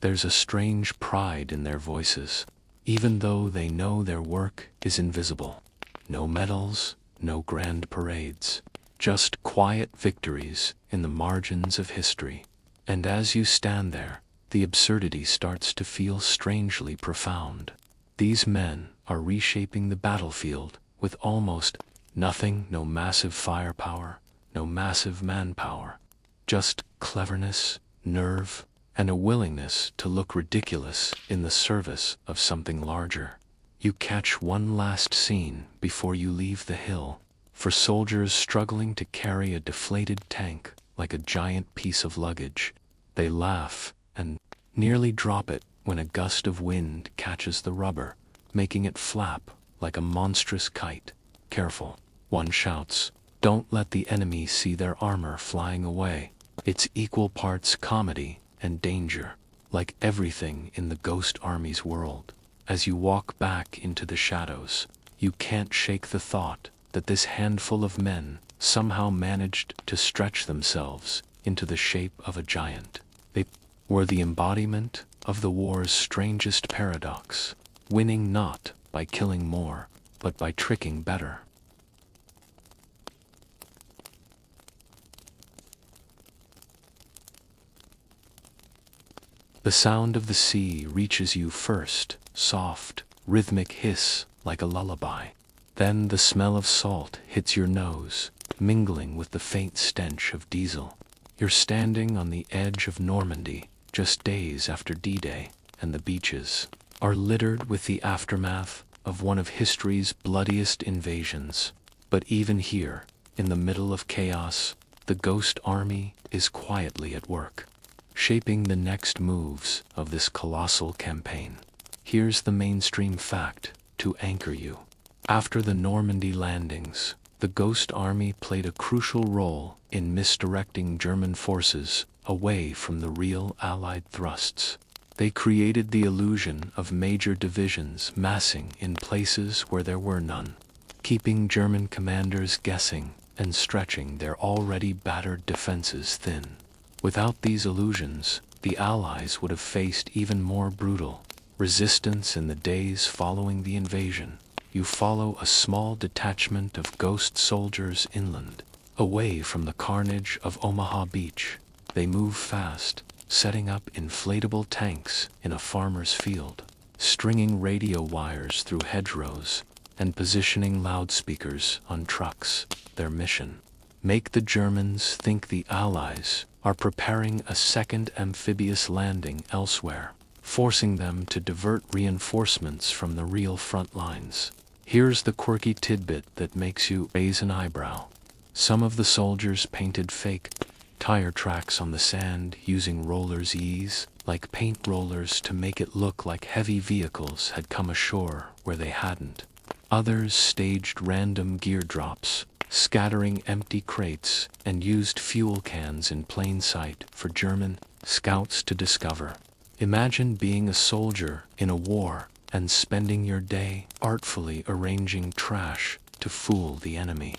There's a strange pride in their voices, even though they know their work is invisible. No medals, no grand parades, just quiet victories in the margins of history. And as you stand there, the absurdity starts to feel strangely profound. These men are reshaping the battlefield with almost nothing, no massive firepower, no massive manpower, just cleverness, nerve, and a willingness to look ridiculous in the service of something larger. You catch one last scene before you leave the hill, for soldiers struggling to carry a deflated tank like a giant piece of luggage. They laugh and nearly drop it when a gust of wind catches the rubber, making it flap like a monstrous kite. Careful, one shouts. Don't let the enemy see their armor flying away. It's equal parts comedy and danger, like everything in the Ghost Army's world. As you walk back into the shadows, you can't shake the thought that this handful of men somehow managed to stretch themselves into the shape of a giant. They were the embodiment of the war's strangest paradox, winning not by killing more, but by tricking better. The sound of the sea reaches you first, soft, rhythmic hiss like a lullaby. Then the smell of salt hits your nose, mingling with the faint stench of diesel. You're standing on the edge of Normandy, just days after D-Day, and the beaches are littered with the aftermath of one of history's bloodiest invasions. But even here, in the middle of chaos, the Ghost Army is quietly at work, shaping the next moves of this colossal campaign. Here's the mainstream fact to anchor you. After the Normandy landings, the Ghost Army played a crucial role in misdirecting German forces away from the real Allied thrusts. They created the illusion of major divisions massing in places where there were none, keeping German commanders guessing and stretching their already battered defenses thin. Without these illusions, the Allies would have faced even more brutal resistance in the days following the invasion. You follow a small detachment of ghost soldiers inland, away from the carnage of Omaha Beach. They move fast, setting up inflatable tanks in a farmer's field, stringing radio wires through hedgerows, and positioning loudspeakers on trucks. Their mission: make the Germans think the Allies are preparing a second amphibious landing elsewhere, forcing them to divert reinforcements from the real front lines. Here's the quirky tidbit that makes you raise an eyebrow. Some of the soldiers painted fake tire tracks on the sand using roller's ease, like paint rollers, to make it look like heavy vehicles had come ashore where they hadn't. Others staged random gear drops, scattering empty crates, and used fuel cans in plain sight for German scouts to discover. Imagine being a soldier in a war and spending your day artfully arranging trash to fool the enemy.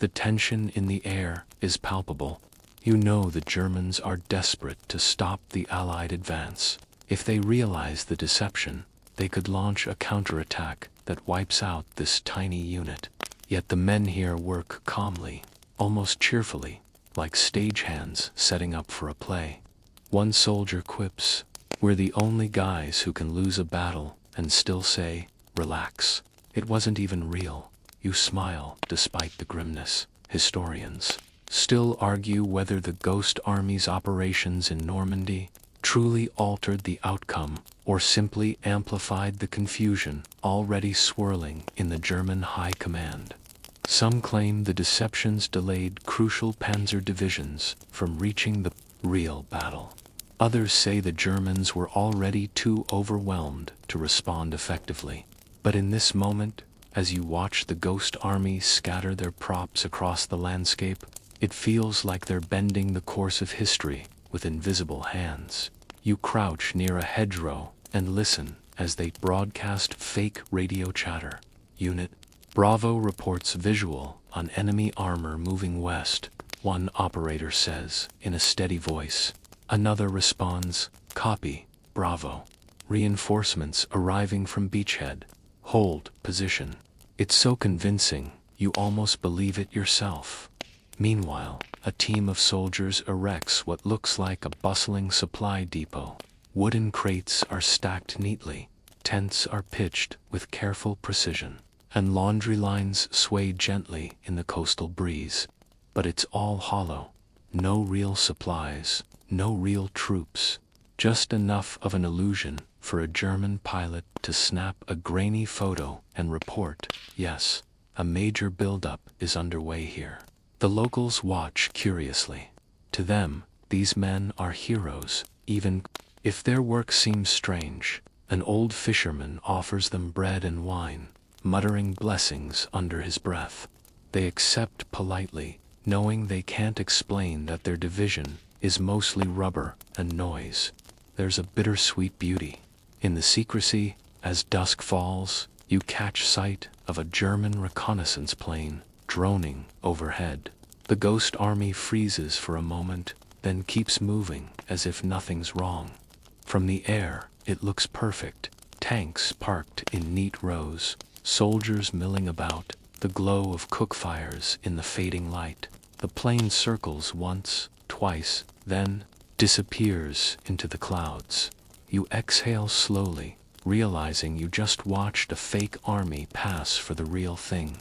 The tension in the air is palpable. You know the Germans are desperate to stop the Allied advance. If they realize the deception, they could launch a counterattack that wipes out this tiny unit. Yet the men here work calmly, almost cheerfully, like stagehands setting up for a play. One soldier quips, "We're the only guys who can lose a battle and still say, 'Relax. It wasn't even real.'" You smile despite the grimness. Historians still argue whether the Ghost Army's operations in Normandy truly altered the outcome or simply amplified the confusion already swirling in the German high command. Some claim the deceptions delayed crucial panzer divisions from reaching the real battle. Others say the Germans were already too overwhelmed to respond effectively. But in this moment, as you watch the Ghost Army scatter their props across the landscape, it feels like they're bending the course of history with invisible hands. You crouch near a hedgerow and listen as they broadcast fake radio chatter. Unit Bravo reports visual on enemy armor moving west, one operator says in a steady voice. Another responds, "Copy, Bravo. Reinforcements arriving from beachhead. Hold position." It's so convincing, you almost believe it yourself. Meanwhile, a team of soldiers erects what looks like a bustling supply depot. Wooden crates are stacked neatly, tents are pitched with careful precision, and laundry lines sway gently in the coastal breeze. But it's all hollow. No real supplies, no real troops, just enough of an illusion for a German pilot to snap a grainy photo and report, "Yes, a major buildup is underway here." The locals watch curiously. To them, these men are heroes, even if their work seems strange. An old fisherman offers them bread and wine, muttering blessings under his breath. They accept politely, knowing they can't explain that their division is mostly rubber and noise. There's a bittersweet beauty in the secrecy. As dusk falls, you catch sight of a German reconnaissance plane droning overhead. The Ghost Army freezes for a moment, then keeps moving as if nothing's wrong. From the air, it looks perfect. Tanks parked in neat rows, soldiers milling about, the glow of cook fires in the fading light. The plane circles once, twice, then disappears into the clouds. You exhale slowly, realizing you just watched a fake army pass for the real thing.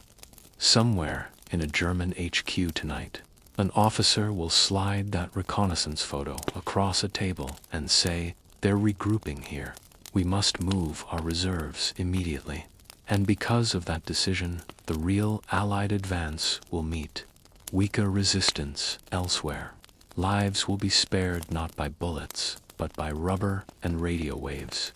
Somewhere in a German HQ tonight, an officer will slide that reconnaissance photo across a table and say, "They're regrouping here. We must move our reserves immediately." And because of that decision, the real Allied advance will meet weaker resistance elsewhere. Lives will be spared not by bullets, but by rubber and radio waves.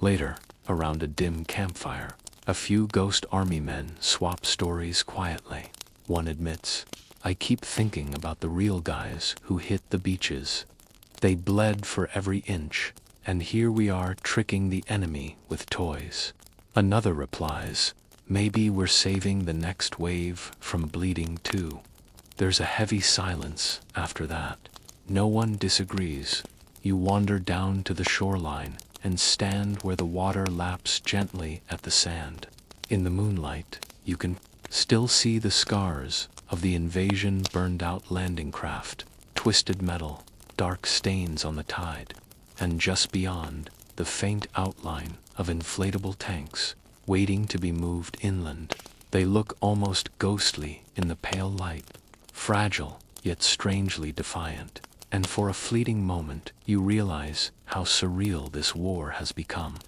Later, around a dim campfire, a few ghost army men swap stories quietly. One admits, "I keep thinking about the real guys who hit the beaches. They bled for every inch, and here we are tricking the enemy with toys." Another replies, "Maybe we're saving the next wave from bleeding too." There's a heavy silence after that. No one disagrees. You wander down to the shoreline and stand where the water laps gently at the sand. In the moonlight, you can still see the scars of the invasion burned-out landing craft, twisted metal, dark stains on the tide, and just beyond, the faint outline of inflatable tanks waiting to be moved inland. They look almost ghostly in the pale light, fragile yet strangely defiant, and for a fleeting moment you realize how surreal this war has become.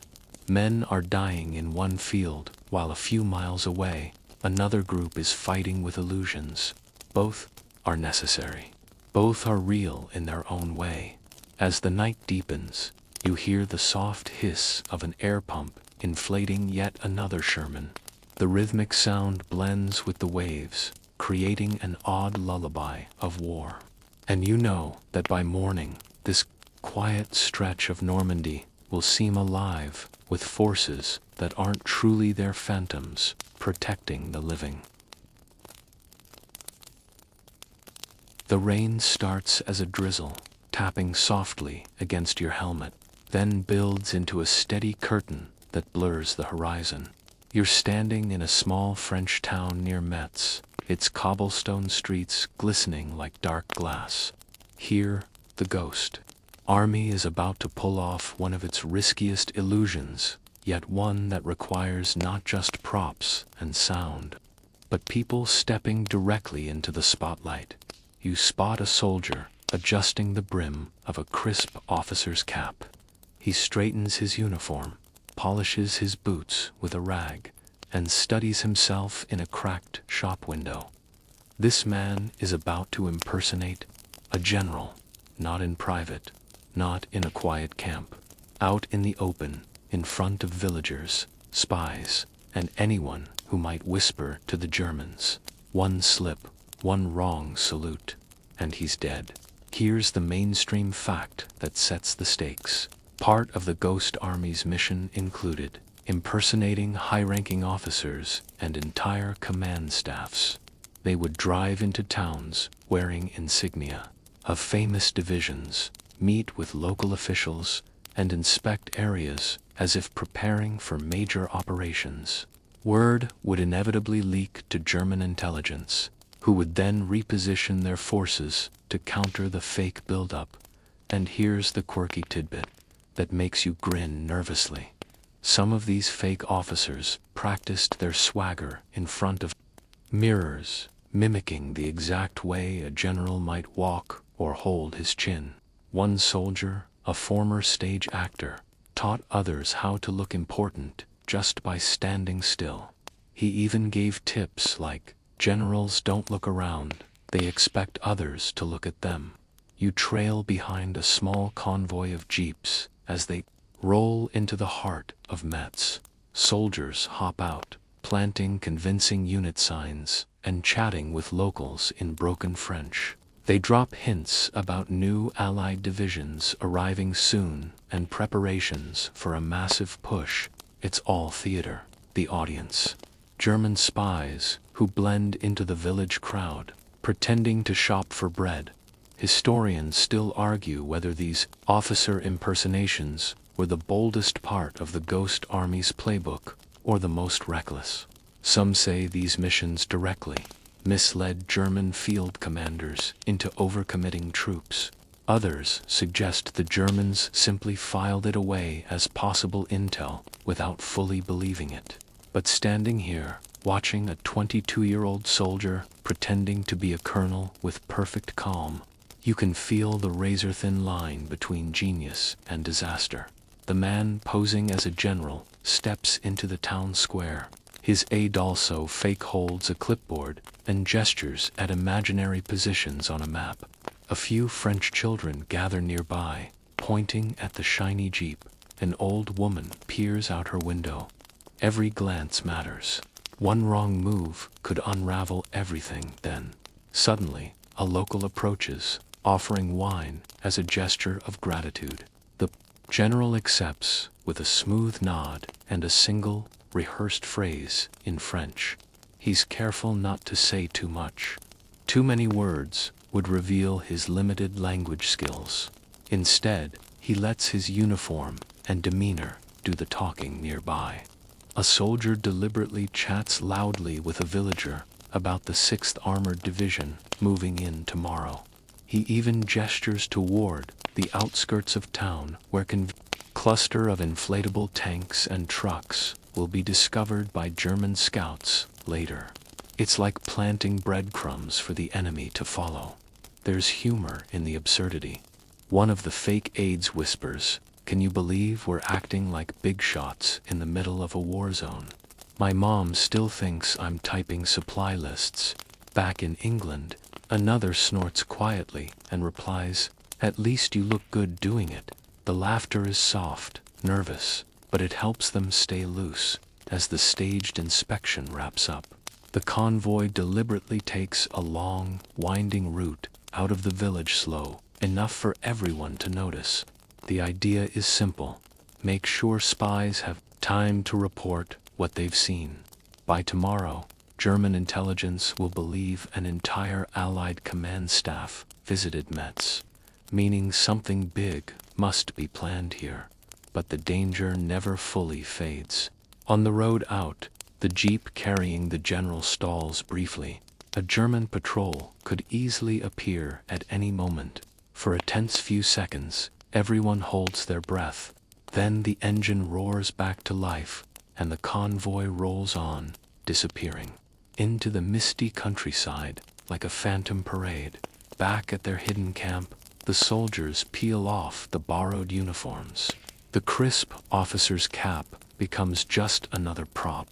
Men are dying in one field, while a few miles away, another group is fighting with illusions. Both are necessary. Both are real in their own way. As the night deepens, you hear the soft hiss of an air pump inflating yet another Sherman. The rhythmic sound blends with the waves, creating an odd lullaby of war. And you know that by morning, this quiet stretch of Normandy will seem alive with forces that aren't truly their phantoms protecting the living. The rain starts as a drizzle, tapping softly against your helmet, then builds into a steady curtain that blurs the horizon. You're standing in a small French town near Metz, its cobblestone streets glistening like dark glass. Here, the ghost army is about to pull off one of its riskiest illusions, yet one that requires not just props and sound, but people stepping directly into the spotlight. You spot a soldier adjusting the brim of a crisp officer's cap. He straightens his uniform, polishes his boots with a rag, and studies himself in a cracked shop window. This man is about to impersonate a general, not in private, not in a quiet camp, out in the open, in front of villagers, spies, and anyone who might whisper to the Germans. One slip, one wrong salute, and he's dead. Here's the mainstream fact that sets the stakes. Part of the Ghost Army's mission included impersonating high-ranking officers and entire command staffs. They would drive into towns wearing insignia of famous divisions, meet with local officials, and inspect areas as if preparing for major operations. Word would inevitably leak to German intelligence, who would then reposition their forces to counter the fake buildup. And here's the quirky tidbit that makes you grin nervously. Some of these fake officers practiced their swagger in front of mirrors, mimicking the exact way a general might walk or hold his chin. One soldier, a former stage actor, taught others how to look important just by standing still. He even gave tips like, "Generals don't look around, they expect others to look at them." You trail behind a small convoy of jeeps as they roll into the heart of Metz. Soldiers hop out, planting convincing unit signs and chatting with locals in broken French. They drop hints about new Allied divisions arriving soon and preparations for a massive push. It's all theater. The audience, German spies who blend into the village crowd, pretending to shop for bread. Historians still argue whether these officer impersonations were the boldest part of the Ghost Army's playbook or the most reckless. Some say these missions directly misled German field commanders into overcommitting troops. Others suggest the Germans simply filed it away as possible intel without fully believing it. But standing here, watching a 22-year-old soldier pretending to be a colonel with perfect calm, you can feel the razor-thin line between genius and disaster. The man posing as a general steps into the town square. His aide also fake holds a clipboard and gestures at imaginary positions on a map. A few French children gather nearby, pointing at the shiny jeep. An old woman peers out her window. Every glance matters. One wrong move could unravel everything. Then, suddenly, a local approaches, offering wine as a gesture of gratitude. The general accepts with a smooth nod and a single, rehearsed phrase in French. He's careful not to say too much. Too many words would reveal his limited language skills. Instead, he lets his uniform and demeanor do the talking nearby. A soldier deliberately chats loudly with a villager about the 6th Armored Division moving in tomorrow. He even gestures toward the outskirts of town where a cluster of inflatable tanks and trucks will be discovered by German scouts later. It's like planting breadcrumbs for the enemy to follow. There's humor in the absurdity. One of the fake aides whispers, "Can you believe we're acting like big shots in the middle of a war zone? My mom still thinks I'm typing supply lists." Back in England, another snorts quietly and replies, "At least you look good doing it." The laughter is soft, nervous, but it helps them stay loose as the staged inspection wraps up. The convoy deliberately takes a long, winding route out of the village, slow enough for everyone to notice. The idea is simple. Make sure spies have time to report what they've seen. By tomorrow, German intelligence will believe an entire Allied command staff visited Metz, meaning something big must be planned here. But the danger never fully fades. On the road out, the jeep carrying the general stalls briefly. A German patrol could easily appear at any moment. For a tense few seconds, everyone holds their breath. Then the engine roars back to life, and the convoy rolls on, disappearing into the misty countryside like a phantom parade. Back at their hidden camp, the soldiers peel off the borrowed uniforms. The crisp officer's cap becomes just another prop.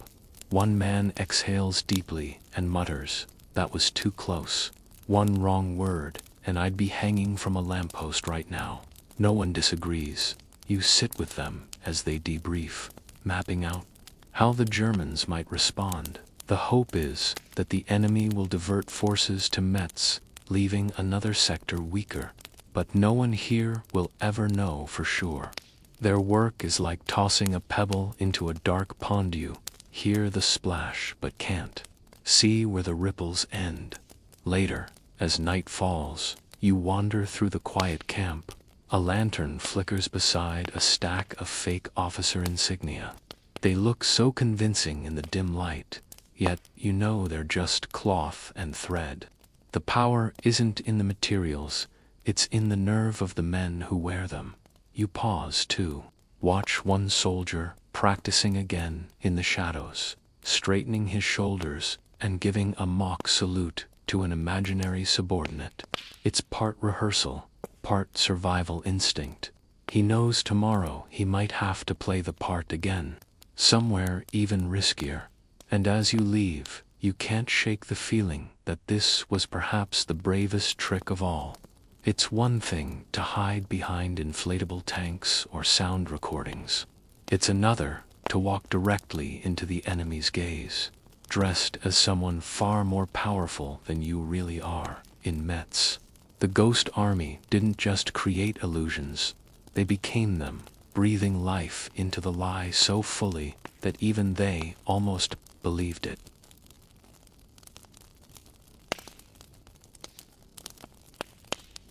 One man exhales deeply and mutters, "That was too close. One wrong word, and I'd be hanging from a lamppost right now." No one disagrees. You sit with them as they debrief, mapping out how the Germans might respond. The hope is that the enemy will divert forces to Metz, leaving another sector weaker. But no one here will ever know for sure. Their work is like tossing a pebble into a dark pond. You hear the splash but can't see where the ripples end. Later, as night falls, you wander through the quiet camp. A lantern flickers beside a stack of fake officer insignia. They look so convincing in the dim light, yet you know they're just cloth and thread. The power isn't in the materials, it's in the nerve of the men who wear them. You pause too. Watch one soldier practicing again in the shadows, straightening his shoulders and giving a mock salute to an imaginary subordinate. It's part rehearsal, part survival instinct. He knows tomorrow he might have to play the part again, somewhere even riskier. And as you leave, you can't shake the feeling that this was perhaps the bravest trick of all. It's one thing to hide behind inflatable tanks or sound recordings. It's another to walk directly into the enemy's gaze, dressed as someone far more powerful than you really are. In Metz, the Ghost Army didn't just create illusions, they became them, breathing life into the lie so fully that even they almost believed it.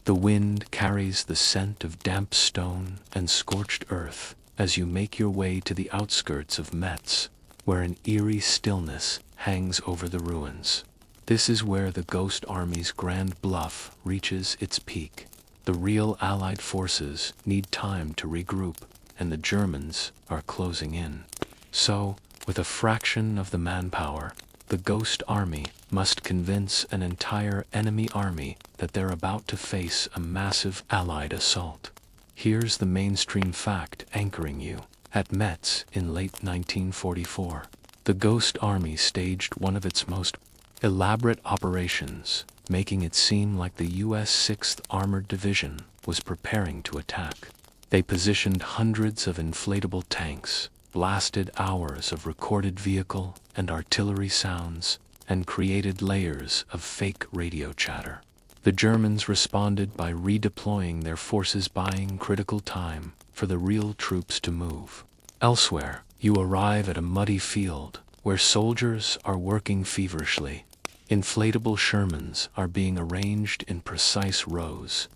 The wind carries the scent of damp stone and scorched earth as you make your way to the outskirts of Metz, where an eerie stillness hangs over the ruins. This is where the Ghost Army's Grand Bluff reaches its peak. The real Allied forces need time to regroup, and the Germans are closing in. So, with a fraction of the manpower, the Ghost Army must convince an entire enemy army that they're about to face a massive Allied assault. Here's the mainstream fact anchoring you. At Metz in late 1944, the Ghost Army staged one of its most elaborate operations, making it seem like the U.S. 6th Armored Division was preparing to attack. They positioned hundreds of inflatable tanks, blasted hours of recorded vehicle and artillery sounds, and created layers of fake radio chatter. The Germans responded by redeploying their forces, buying critical time for the real troops to move. Elsewhere, you arrive at a muddy field where soldiers are working feverishly. Inflatable Shermans are being arranged in precise rows.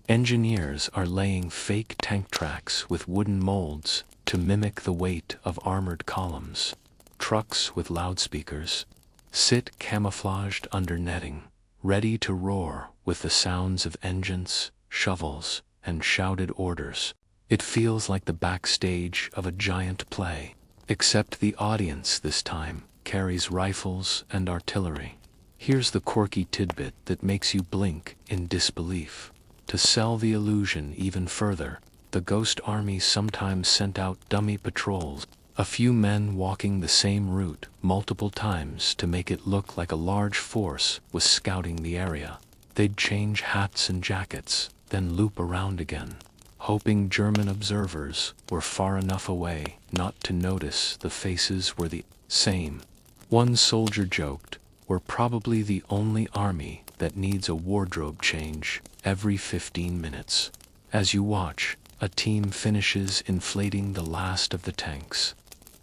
Engineers are laying fake tank tracks with wooden molds to mimic the weight of armored columns. Trucks with loudspeakers sit camouflaged under netting, ready to roar with the sounds of engines, shovels, and shouted orders. It feels like the backstage of a giant play, except the audience this time carries rifles and artillery. Here's the quirky tidbit that makes you blink in disbelief. To sell the illusion even further, the Ghost Army sometimes sent out dummy patrols, a few men walking the same route multiple times to make it look like a large force was scouting the area. They'd change hats and jackets, then loop around again, hoping German observers were far enough away not to notice the faces were the same. One soldier joked, "We're probably the only army that needs a wardrobe change every 15 minutes. As you watch, a team finishes inflating the last of the tanks.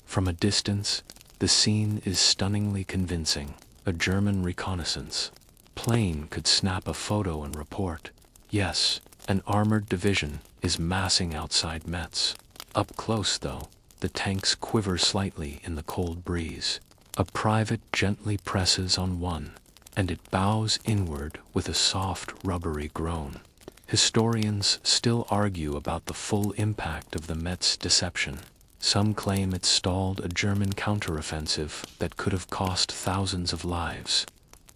From a distance, the scene is stunningly convincing. A German reconnaissance plane could snap a photo and report, "Yes, an armored division is massing outside Metz." Up close, though, the tanks quiver slightly in the cold breeze. A private gently presses on one, and it bows inward with a soft, rubbery groan. Historians still argue about the full impact of the Metz deception. Some claim it stalled a German counteroffensive that could have cost thousands of lives.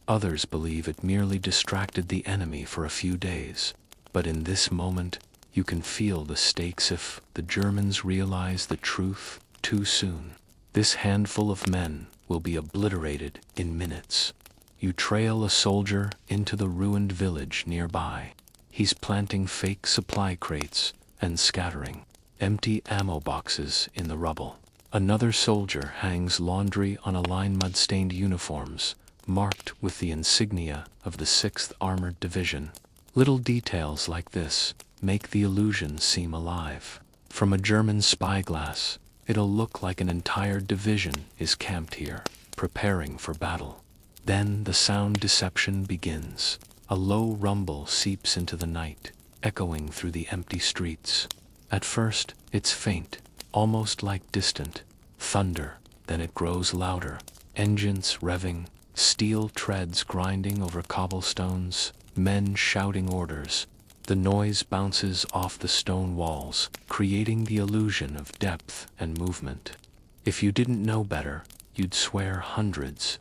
Others believe it merely distracted the enemy for a few days. But in this moment, you can feel the stakes if the Germans realize the truth too soon. This handful of men will be obliterated in minutes. You trail a soldier into the ruined village nearby. He's planting fake supply crates and scattering empty ammo boxes in the rubble. Another soldier hangs laundry on a line mud-stained uniforms, marked with the insignia of the 6th Armored Division. Little details like this make the illusion seem alive. From a German spyglass, it'll look like an entire division is camped here, preparing for battle. Then the sound deception begins. A low rumble seeps into the night, echoing through the empty streets. At first, it's faint, almost like distant thunder. Then it grows louder. Engines revving, steel treads grinding over cobblestones, men shouting orders. The noise bounces off the stone walls, creating the illusion of depth and movement. If you didn't know better, you'd swear hundreds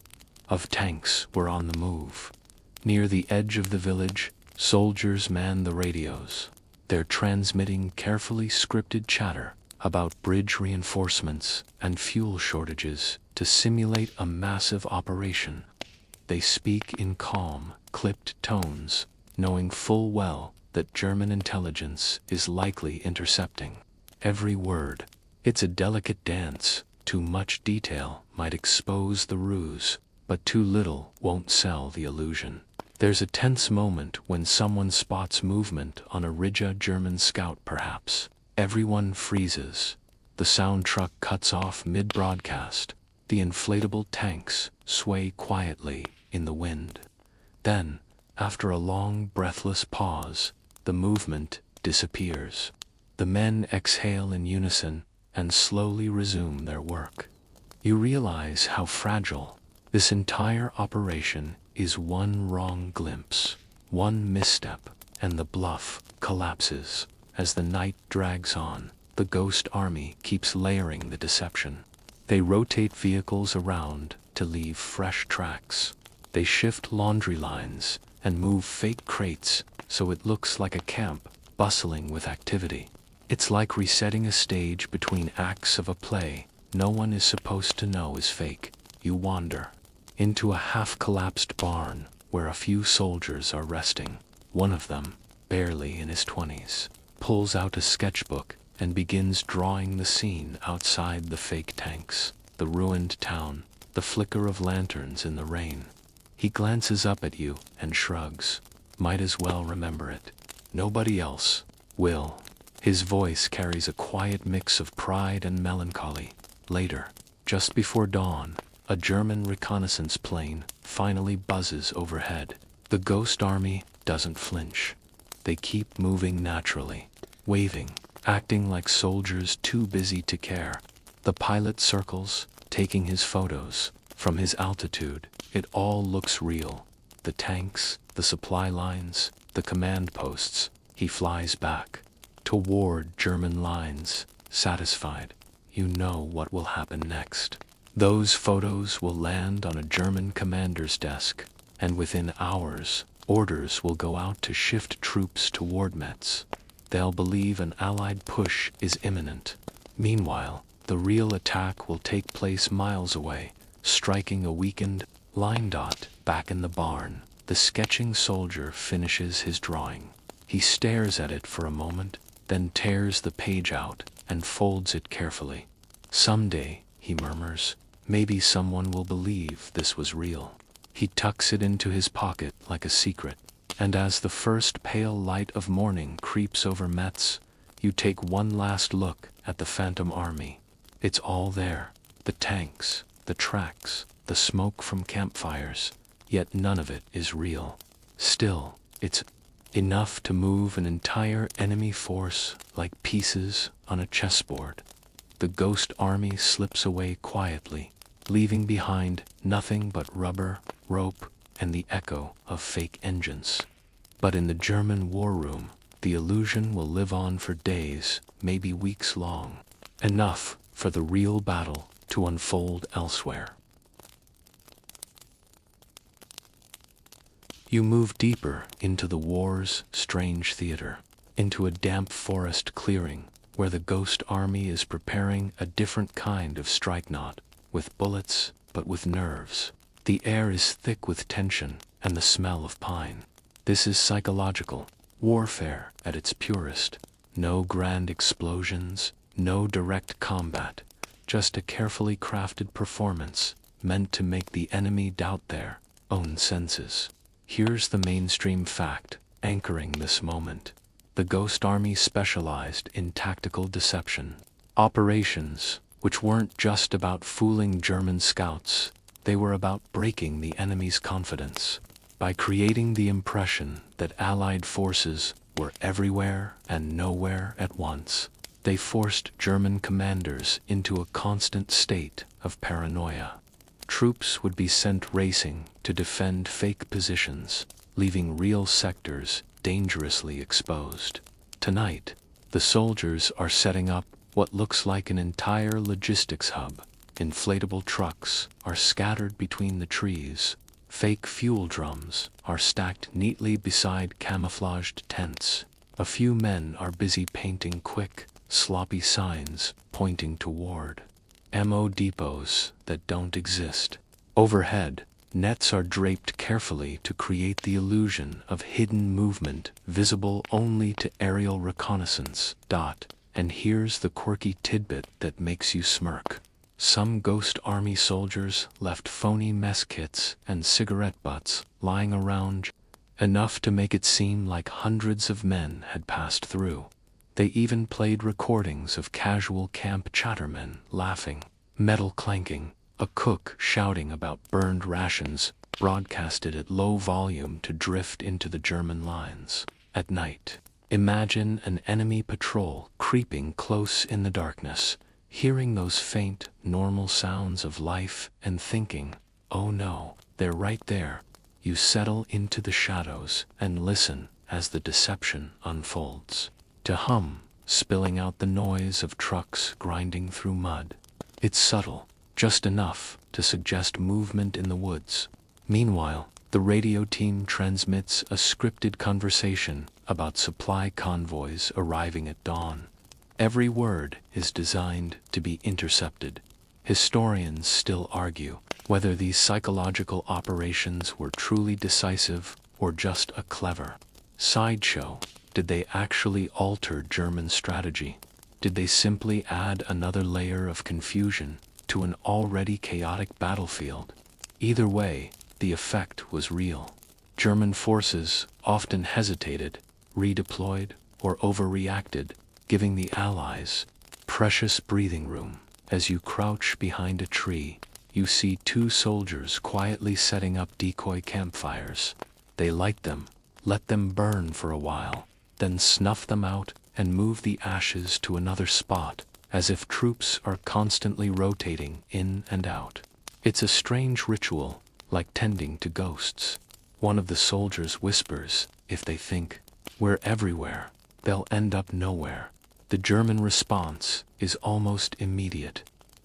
of tanks were on the move. Near the edge of the village, soldiers man the radios. They're transmitting carefully scripted chatter about bridge reinforcements and fuel shortages to simulate a massive operation. They speak in calm, clipped tones, knowing full well that German intelligence is likely intercepting every word. It's a delicate dance. Too much detail might expose the ruse, but too little won't sell the illusion. There's a tense moment when someone spots movement on a Rija German scout perhaps. Everyone freezes. The sound truck cuts off mid-broadcast. The inflatable tanks sway quietly in the wind. Then, after a long, breathless pause, the movement disappears. The men exhale in unison and slowly resume their work. You realize how fragile this entire operation is. One wrong glimpse, one misstep, and the bluff collapses. As the night drags on, the ghost army keeps layering the deception. They rotate vehicles around to leave fresh tracks. They shift laundry lines and move fake crates so it looks like a camp bustling with activity. It's like resetting a stage between acts of a play no one is supposed to know is fake. You wander into a half-collapsed barn where a few soldiers are resting. One of them, barely in his 20s, pulls out a sketchbook and begins drawing the scene outside the fake tanks, the ruined town, the flicker of lanterns in the rain. He glances up at you and shrugs. Might as well remember it. Nobody else will. His voice carries a quiet mix of pride and melancholy. Later, just before dawn, a German reconnaissance plane finally buzzes overhead. The ghost army doesn't flinch. They keep moving naturally, waving, acting like soldiers too busy to care. The pilot circles, taking his photos. From his altitude, it all looks real. The tanks, the supply lines, the command posts. He flies back toward German lines, satisfied. You know what will happen next. Those photos will land on a German commander's desk, and within hours, orders will go out to shift troops toward Metz. They'll believe an Allied push is imminent. Meanwhile, the real attack will take place miles away, striking a weakened line dot back in the barn. The sketching soldier finishes his drawing. He stares at it for a moment, then tears the page out and folds it carefully. Someday, he murmurs, maybe someone will believe this was real. He tucks it into his pocket like a secret, and as the first pale light of morning creeps over Metz, you take one last look at the phantom army. It's all there, the tanks, the tracks, the smoke from campfires, yet none of it is real. Still, it's enough to move an entire enemy force like pieces on a chessboard. The ghost army slips away quietly, leaving behind nothing but rubber, rope, and the echo of fake engines. But in the German war room, the illusion will live on for days, maybe weeks long. Enough for the real battle to unfold elsewhere. You move deeper into the war's strange theater, into a damp forest clearing where the ghost army is preparing a different kind of strike, not with bullets, but with nerves. The air is thick with tension and the smell of pine. This is psychological warfare at its purest. No grand explosions, no direct combat, just a carefully crafted performance meant to make the enemy doubt their own senses. Here's the mainstream fact anchoring this moment. The ghost army specialized in tactical deception. Operations which weren't just about fooling German scouts, they were about breaking the enemy's confidence. By creating the impression that Allied forces were everywhere and nowhere at once, they forced German commanders into a constant state of paranoia. Troops would be sent racing to defend fake positions, leaving real sectors dangerously exposed. Tonight, the soldiers are setting up what looks like an entire logistics hub. Inflatable trucks are scattered between the trees. Fake fuel drums are stacked neatly beside camouflaged tents. A few men are busy painting quick, sloppy signs pointing toward ammo depots that don't exist. Overhead, nets are draped carefully to create the illusion of hidden movement visible only to aerial reconnaissance. And here's the quirky tidbit that makes you smirk. Some ghost army soldiers left phony mess kits and cigarette butts lying around, enough to make it seem like hundreds of men had passed through. They even played recordings of casual camp chattermen laughing, metal clanking, a cook shouting about burned rations, broadcasted at low volume to drift into the German lines. At night, imagine an enemy patrol creeping close in the darkness, hearing those faint, normal sounds of life and thinking, oh no, they're right there. You settle into the shadows and listen as the deception unfolds. To hum, spilling out the noise of trucks grinding through mud. It's subtle, just enough to suggest movement in the woods. Meanwhile, the radio team transmits a scripted conversation about supply convoys arriving at dawn. Every word is designed to be intercepted. Historians still argue whether these psychological operations were truly decisive or just a clever sideshow. Did they actually alter German strategy? Did they simply add another layer of confusion to an already chaotic battlefield? Either way, the effect was real. German forces often hesitated, redeployed, or overreacted, giving the Allies precious breathing room. As you crouch behind a tree, you see two soldiers quietly setting up decoy campfires. They light them, let them burn for a while, then snuff them out and move the ashes to another spot, as if troops are constantly rotating in and out. It's a strange ritual, like tending to ghosts. One of the soldiers whispers, if they think we're everywhere, they'll end up nowhere. The German response is almost immediate.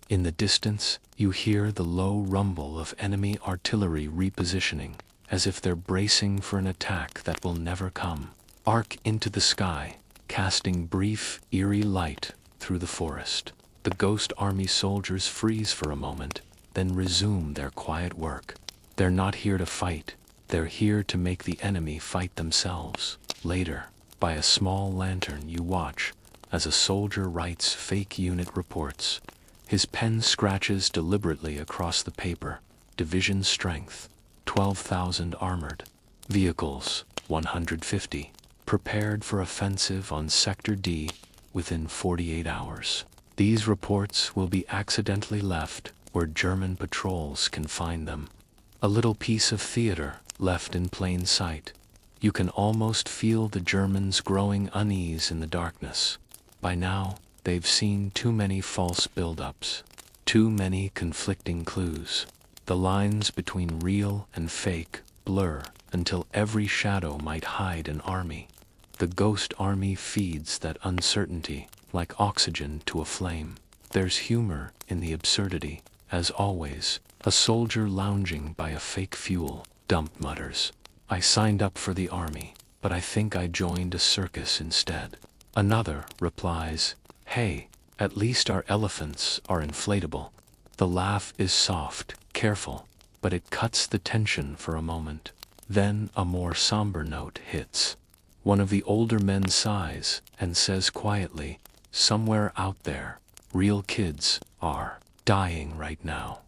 In the distance, you hear the low rumble of enemy artillery repositioning, as if they're bracing for an attack that will never come. Arc into the sky, casting brief, eerie light through the forest. The Ghost Army soldiers freeze for a moment, then resume their quiet work. They're not here to fight, they're here to make the enemy fight themselves. Later, by a small lantern you watch as a soldier writes fake unit reports. His pen scratches deliberately across the paper. Division strength, 12,000 armored. Vehicles, 150. Prepared for offensive on Sector D within 48 hours. These reports will be accidentally left where German patrols can find them. A little piece of theater left in plain sight. You can almost feel the Germans growing unease in the darkness. By now, they've seen too many false build-ups, too many conflicting clues. The lines between real and fake blur until every shadow might hide an army. The Ghost Army feeds that uncertainty like oxygen to a flame. There's humor in the absurdity. As always, a soldier lounging by a fake fuel dump mutters, "I signed up for the army, but I think I joined a circus instead." Another replies, "Hey, at least our elephants are inflatable." The laugh is soft, careful, but it cuts the tension for a moment. Then a more somber note hits. One of the older men sighs and says quietly, "Somewhere out there, real kids are dying right now.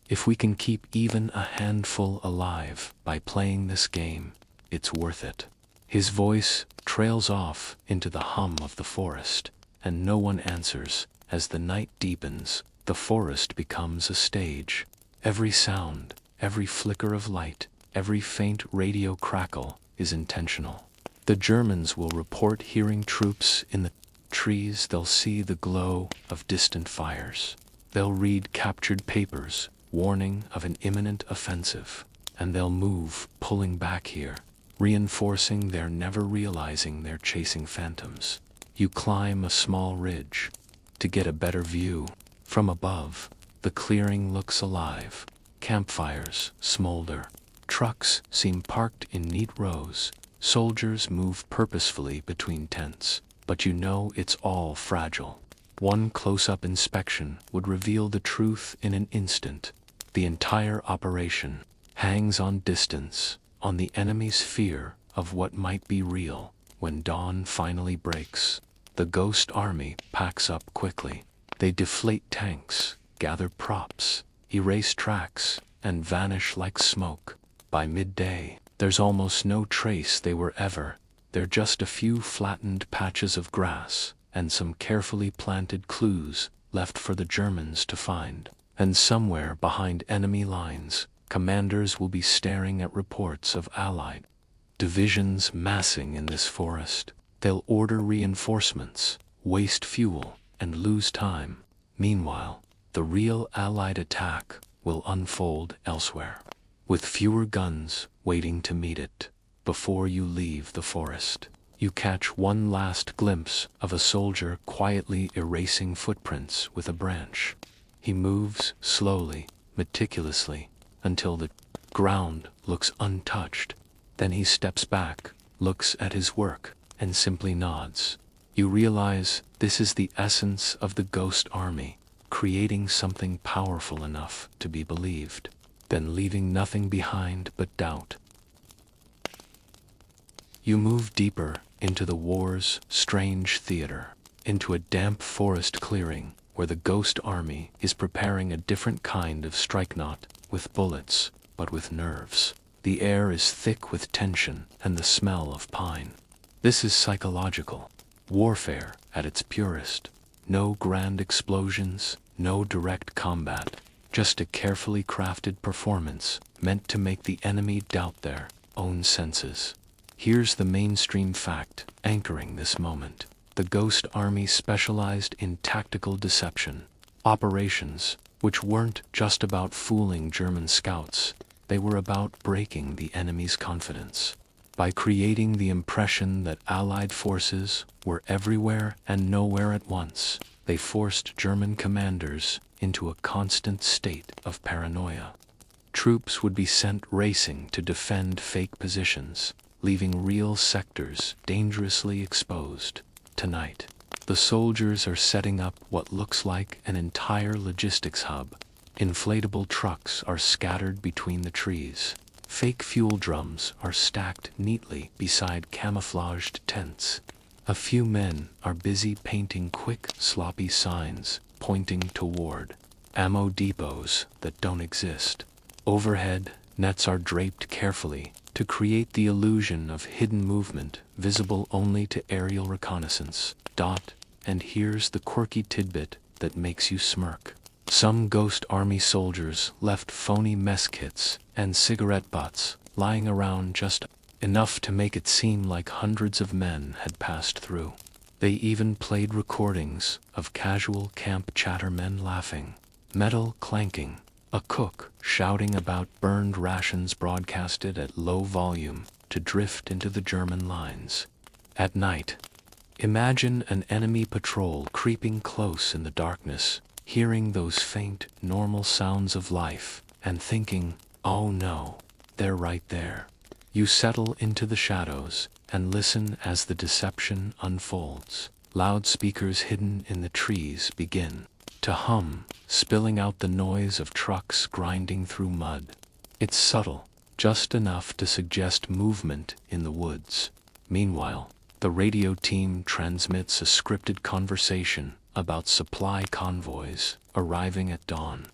If we can keep even a handful alive by playing this game, it's worth it." His voice trails off into the hum of the forest, and no one answers. As the night deepens, the forest becomes a stage. Every sound, every flicker of light, every faint radio crackle is intentional. The Germans will report hearing troops in the trees. They'll see the glow of distant fires. They'll read captured papers warning of an imminent offensive, and they'll move, pulling back here, reinforcing their never realizing they're chasing phantoms. You climb a small ridge to get a better view. From above, the clearing looks alive. Campfires smolder. Trucks seem parked in neat rows. Soldiers move purposefully between tents, but you know it's all fragile. One close-up inspection would reveal the truth in an instant. The entire operation hangs on distance, on the enemy's fear of what might be real. When dawn finally breaks, the Ghost Army packs up quickly. They deflate tanks, gather props, erase tracks, and vanish like smoke. By midday, there's almost no trace they were ever. They're just a few flattened patches of grass and some carefully planted clues left for the Germans to find. And somewhere behind enemy lines, commanders will be staring at reports of Allied divisions massing in this forest. They'll order reinforcements, waste fuel, and lose time. Meanwhile, the real Allied attack will unfold elsewhere, with fewer guns waiting to meet it. before you leave the forest. You catch one last glimpse of a soldier quietly erasing footprints with a branch. He moves slowly, meticulously, until the ground looks untouched. Then he steps back, looks at his work, and simply nods. You realize this is the essence of the Ghost Army, creating something powerful enough to be believed, then leaving nothing behind but doubt. You move deeper into the war's strange theater, into a damp forest clearing where the Ghost Army is preparing a different kind of strike, not with bullets, but with nerves. The air is thick with tension and the smell of pine. This is psychological warfare at its purest. No grand explosions, no direct combat, just a carefully crafted performance meant to make the enemy doubt their own senses. Here's the mainstream fact anchoring this moment. The Ghost Army specialized in tactical deception. Operations, which weren't just about fooling German scouts, they were about breaking the enemy's confidence. By creating the impression that Allied forces were everywhere and nowhere at once, they forced German commanders into a constant state of paranoia. Troops would be sent racing to defend fake positions, leaving real sectors dangerously exposed. Tonight, the soldiers are setting up what looks like an entire logistics hub. Inflatable trucks are scattered between the trees. Fake fuel drums are stacked neatly beside camouflaged tents. A few men are busy painting quick, sloppy signs pointing toward ammo depots that don't exist. Overhead, nets are draped carefully to create the illusion of hidden movement visible only to aerial reconnaissance. And here's the quirky tidbit that makes you smirk. Some Ghost Army soldiers left phony mess kits and cigarette butts lying around, just enough to make it seem like hundreds of men had passed through. They even played recordings of casual camp chatter, men laughing, metal clanking, a cook shouting about burned rations broadcasted at low volume to drift into the German lines. At night, imagine an enemy patrol creeping close in the darkness, hearing those faint, normal sounds of life, and thinking, oh no, they're right there. You settle into the shadows and listen as the deception unfolds. Loudspeakers hidden in the trees begin to hum, spilling out the noise of trucks grinding through mud. It's subtle, just enough to suggest movement in the woods. Meanwhile, the radio team transmits a scripted conversation about supply convoys arriving at dawn.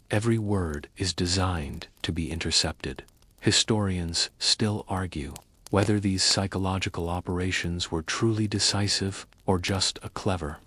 Every word is designed to be intercepted. Historians still argue whether these psychological operations were truly decisive or just a clever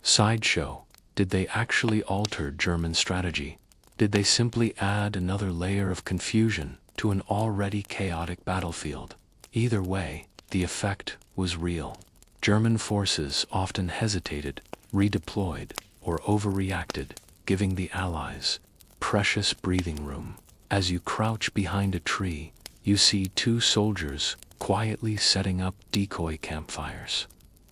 sideshow. Did they actually alter German strategy? Did they simply add another layer of confusion to an already chaotic battlefield? Either way, the effect was real. German forces often hesitated, redeployed, or overreacted, giving the Allies precious breathing room. As you crouch behind a tree, you see two soldiers quietly setting up decoy campfires.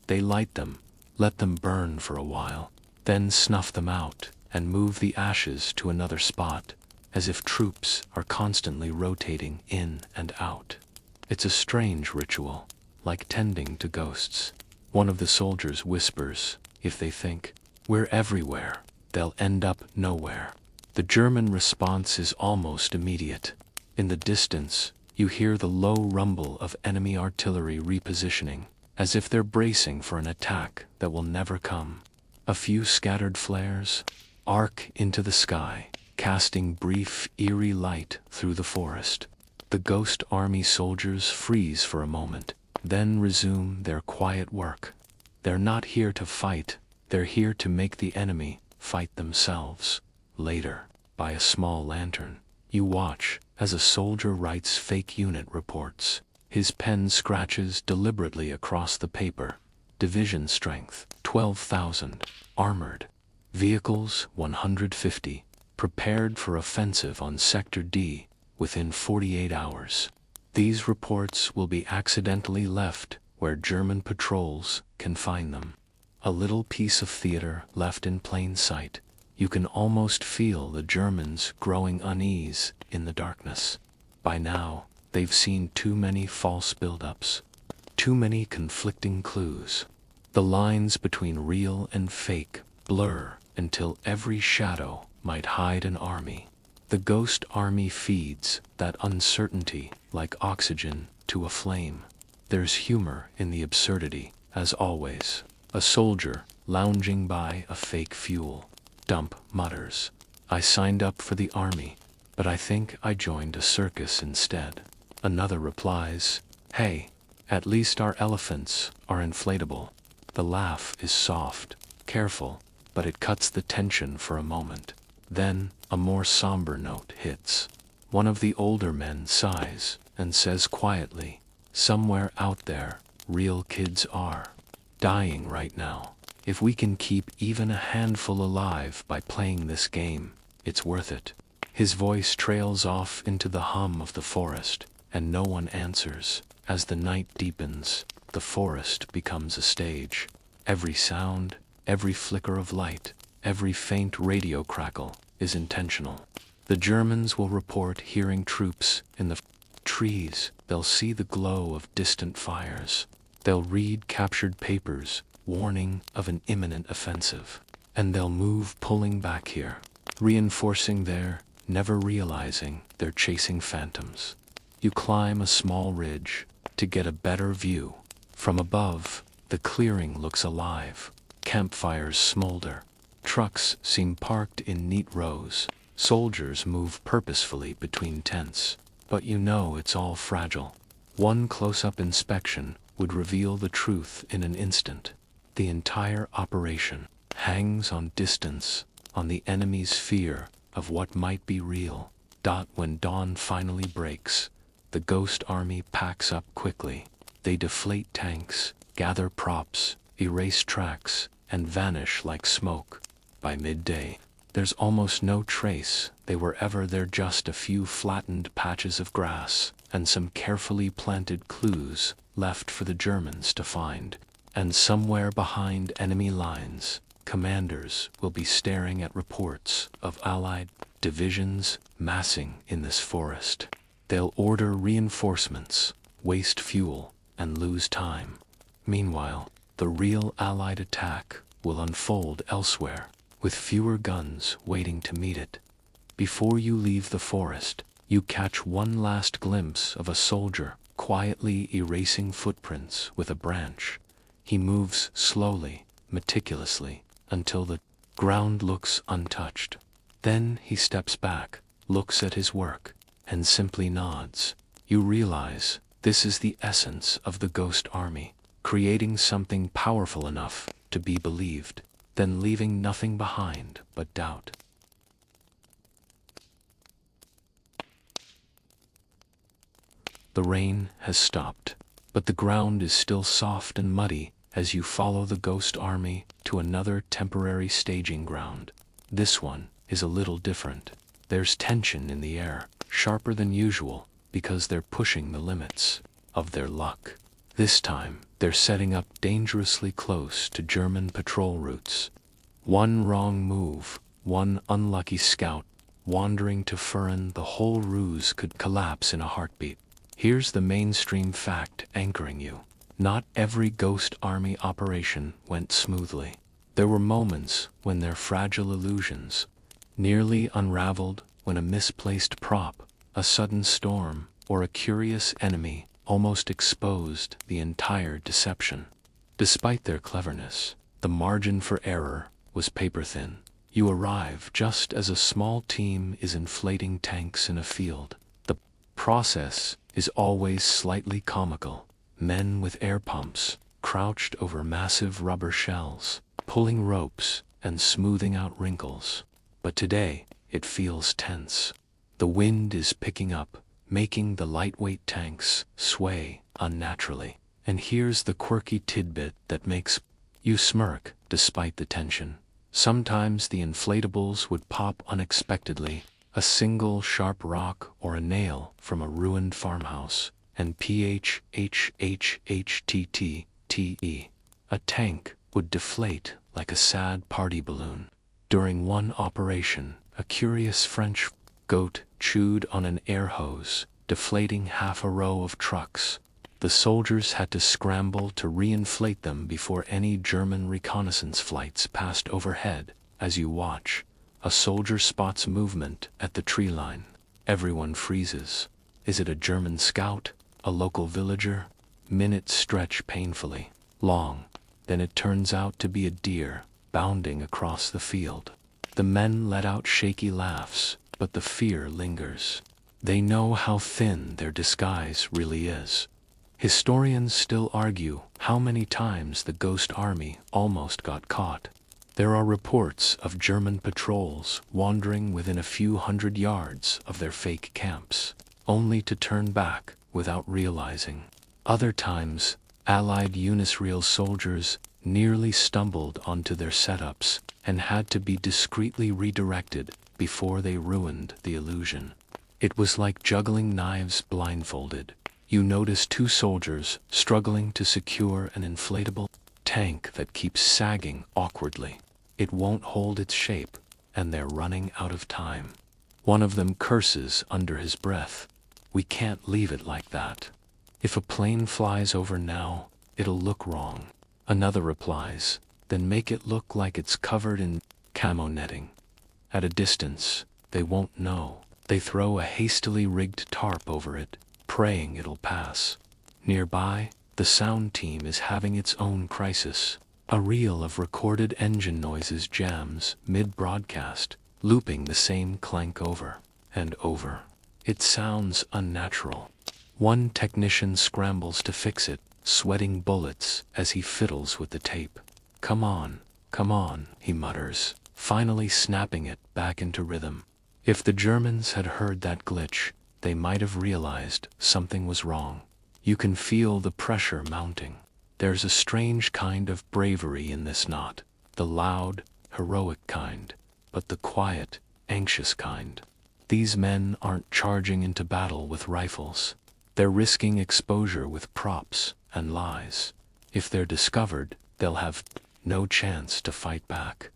They light them, let them burn for a while, then snuff them out and move the ashes to another spot, as if troops are constantly rotating in and out. It's a strange ritual, like tending to ghosts. One of the soldiers whispers, if they think we're everywhere, they'll end up nowhere. The German response is almost immediate. In the distance, you hear the low rumble of enemy artillery repositioning, as if they're bracing for an attack that will never come. A few scattered flares arc into the sky, casting brief, eerie light through the forest. The Ghost Army soldiers freeze for a moment, then resume their quiet work. They're not here to fight, they're here to make the enemy fight themselves. Later, by a small lantern, you watch as a soldier writes fake unit reports. His pen scratches deliberately across the paper. Division strength, 12,000. Armored vehicles, 150. Prepared for offensive on Sector D within 48 hours. These reports will be accidentally left where German patrols can find them. A little piece of theater left in plain sight. You can almost feel the Germans growing unease in the darkness. By now, they've seen too many false buildups, too many conflicting clues. The lines between real and fake blur until every shadow might hide an army. The ghost army feeds that uncertainty like oxygen to a flame. There's humor in the absurdity, as always. A soldier lounging by a fake fuel dump mutters, "I signed up for the army, but I think I joined a circus instead." Another replies, "Hey, at least our elephants are inflatable." The laugh is soft, careful, but it cuts the tension for a moment. Then a more somber note hits. One of the older men sighs and says quietly, "Somewhere out there, real kids are dying right now. If we can keep even a handful alive by playing this game, it's worth it." His voice trails off into the hum of the forest, and no one answers. As the night deepens, the forest becomes a stage. Every sound, every flicker of light, every faint radio crackle is intentional. The Germans will report hearing troops in the trees. They'll see the glow of distant fires. They'll read captured papers warning of an imminent offensive. And they'll move pulling back here, reinforcing there, never realizing they're chasing phantoms. You climb a small ridge to get a better view. From above, the clearing looks alive. Campfires smolder. Trucks seem parked in neat rows. Soldiers move purposefully between tents. But you know it's all fragile. One close-up inspection would reveal the truth in an instant. The entire operation hangs on distance, on the enemy's fear of what might be real. When dawn finally breaks, the ghost army packs up quickly. They deflate tanks, gather props, erase tracks, and vanish like smoke. By midday, there's almost no trace they were ever there, just a few flattened patches of grass and some carefully planted clues left for the Germans to find. And somewhere behind enemy lines, commanders will be staring at reports of Allied divisions massing in this forest. They'll order reinforcements, waste fuel, and lose time. Meanwhile, the real Allied attack will unfold elsewhere, with fewer guns waiting to meet it. Before you leave the forest, you catch one last glimpse of a soldier quietly erasing footprints with a branch. He moves slowly, meticulously, until the ground looks untouched. Then he steps back, looks at his work, and simply nods. You realize this is the essence of the ghost army, creating something powerful enough to be believed, then leaving nothing behind but doubt. The rain has stopped, but the ground is still soft and muddy as you follow the ghost army to another temporary staging ground. This one is a little different. There's tension in the air, sharper than usual, because they're pushing the limits of their luck. This time, they're setting up dangerously close to German patrol routes. One wrong move, one unlucky scout wandering to Furin, the whole ruse could collapse in a heartbeat. Here's the mainstream fact anchoring you. Not every ghost army operation went smoothly. There were moments when their fragile illusions nearly unraveled, when a misplaced prop, a sudden storm, or a curious enemy almost exposed the entire deception. Despite their cleverness, the margin for error was paper-thin. You arrive just as a small team is inflating tanks in a field. The process is always slightly comical. Men with air pumps, crouched over massive rubber shells, pulling ropes and smoothing out wrinkles. But today, it feels tense. The wind is picking up, making the lightweight tanks sway unnaturally. And here's the quirky tidbit that makes you smirk despite the tension. Sometimes the inflatables would pop unexpectedly, a single sharp rock or a nail from a ruined farmhouse, and PHHHHTTTE. A tank would deflate like a sad party balloon. During one operation, a curious French goat chewed on an air hose, deflating half a row of trucks. The soldiers had to scramble to reinflate them before any German reconnaissance flights passed overhead. As you watch, a soldier spots movement at the tree line. Everyone freezes. Is it a German scout? A local villager? Minutes stretch painfully long. Then it turns out to be a deer bounding across the field. The men let out shaky laughs, but the fear lingers. They know how thin their disguise really is. Historians still argue how many times the ghost army almost got caught. There are reports of German patrols wandering within a few hundred yards of their fake camps, only to turn back without realizing. Other times, Allied Unisrael soldiers nearly stumbled onto their setups and had to be discreetly redirected before they ruined the illusion. It was like juggling knives blindfolded. You notice two soldiers struggling to secure an inflatable tank that keeps sagging awkwardly. It won't hold its shape, and they're running out of time. One of them curses under his breath. "We can't leave it like that. If a plane flies over now, it'll look wrong." Another replies, "Then make it look like it's covered in camo netting. At a distance, they won't know." They throw a hastily rigged tarp over it, praying it'll pass. Nearby, the sound team is having its own crisis. A reel of recorded engine noises jams mid-broadcast, looping the same clank over and over. It sounds unnatural. One technician scrambles to fix it, sweating bullets as he fiddles with the tape. Come on," he mutters, finally snapping it back into rhythm. If the Germans had heard that glitch, they might have realized something was wrong. You can feel the pressure mounting. There's a strange kind of bravery in this, not the loud, heroic kind, but the quiet, anxious kind. These men aren't charging into battle with rifles. They're risking exposure with props and lies. If they're discovered, they'll have no chance to fight back.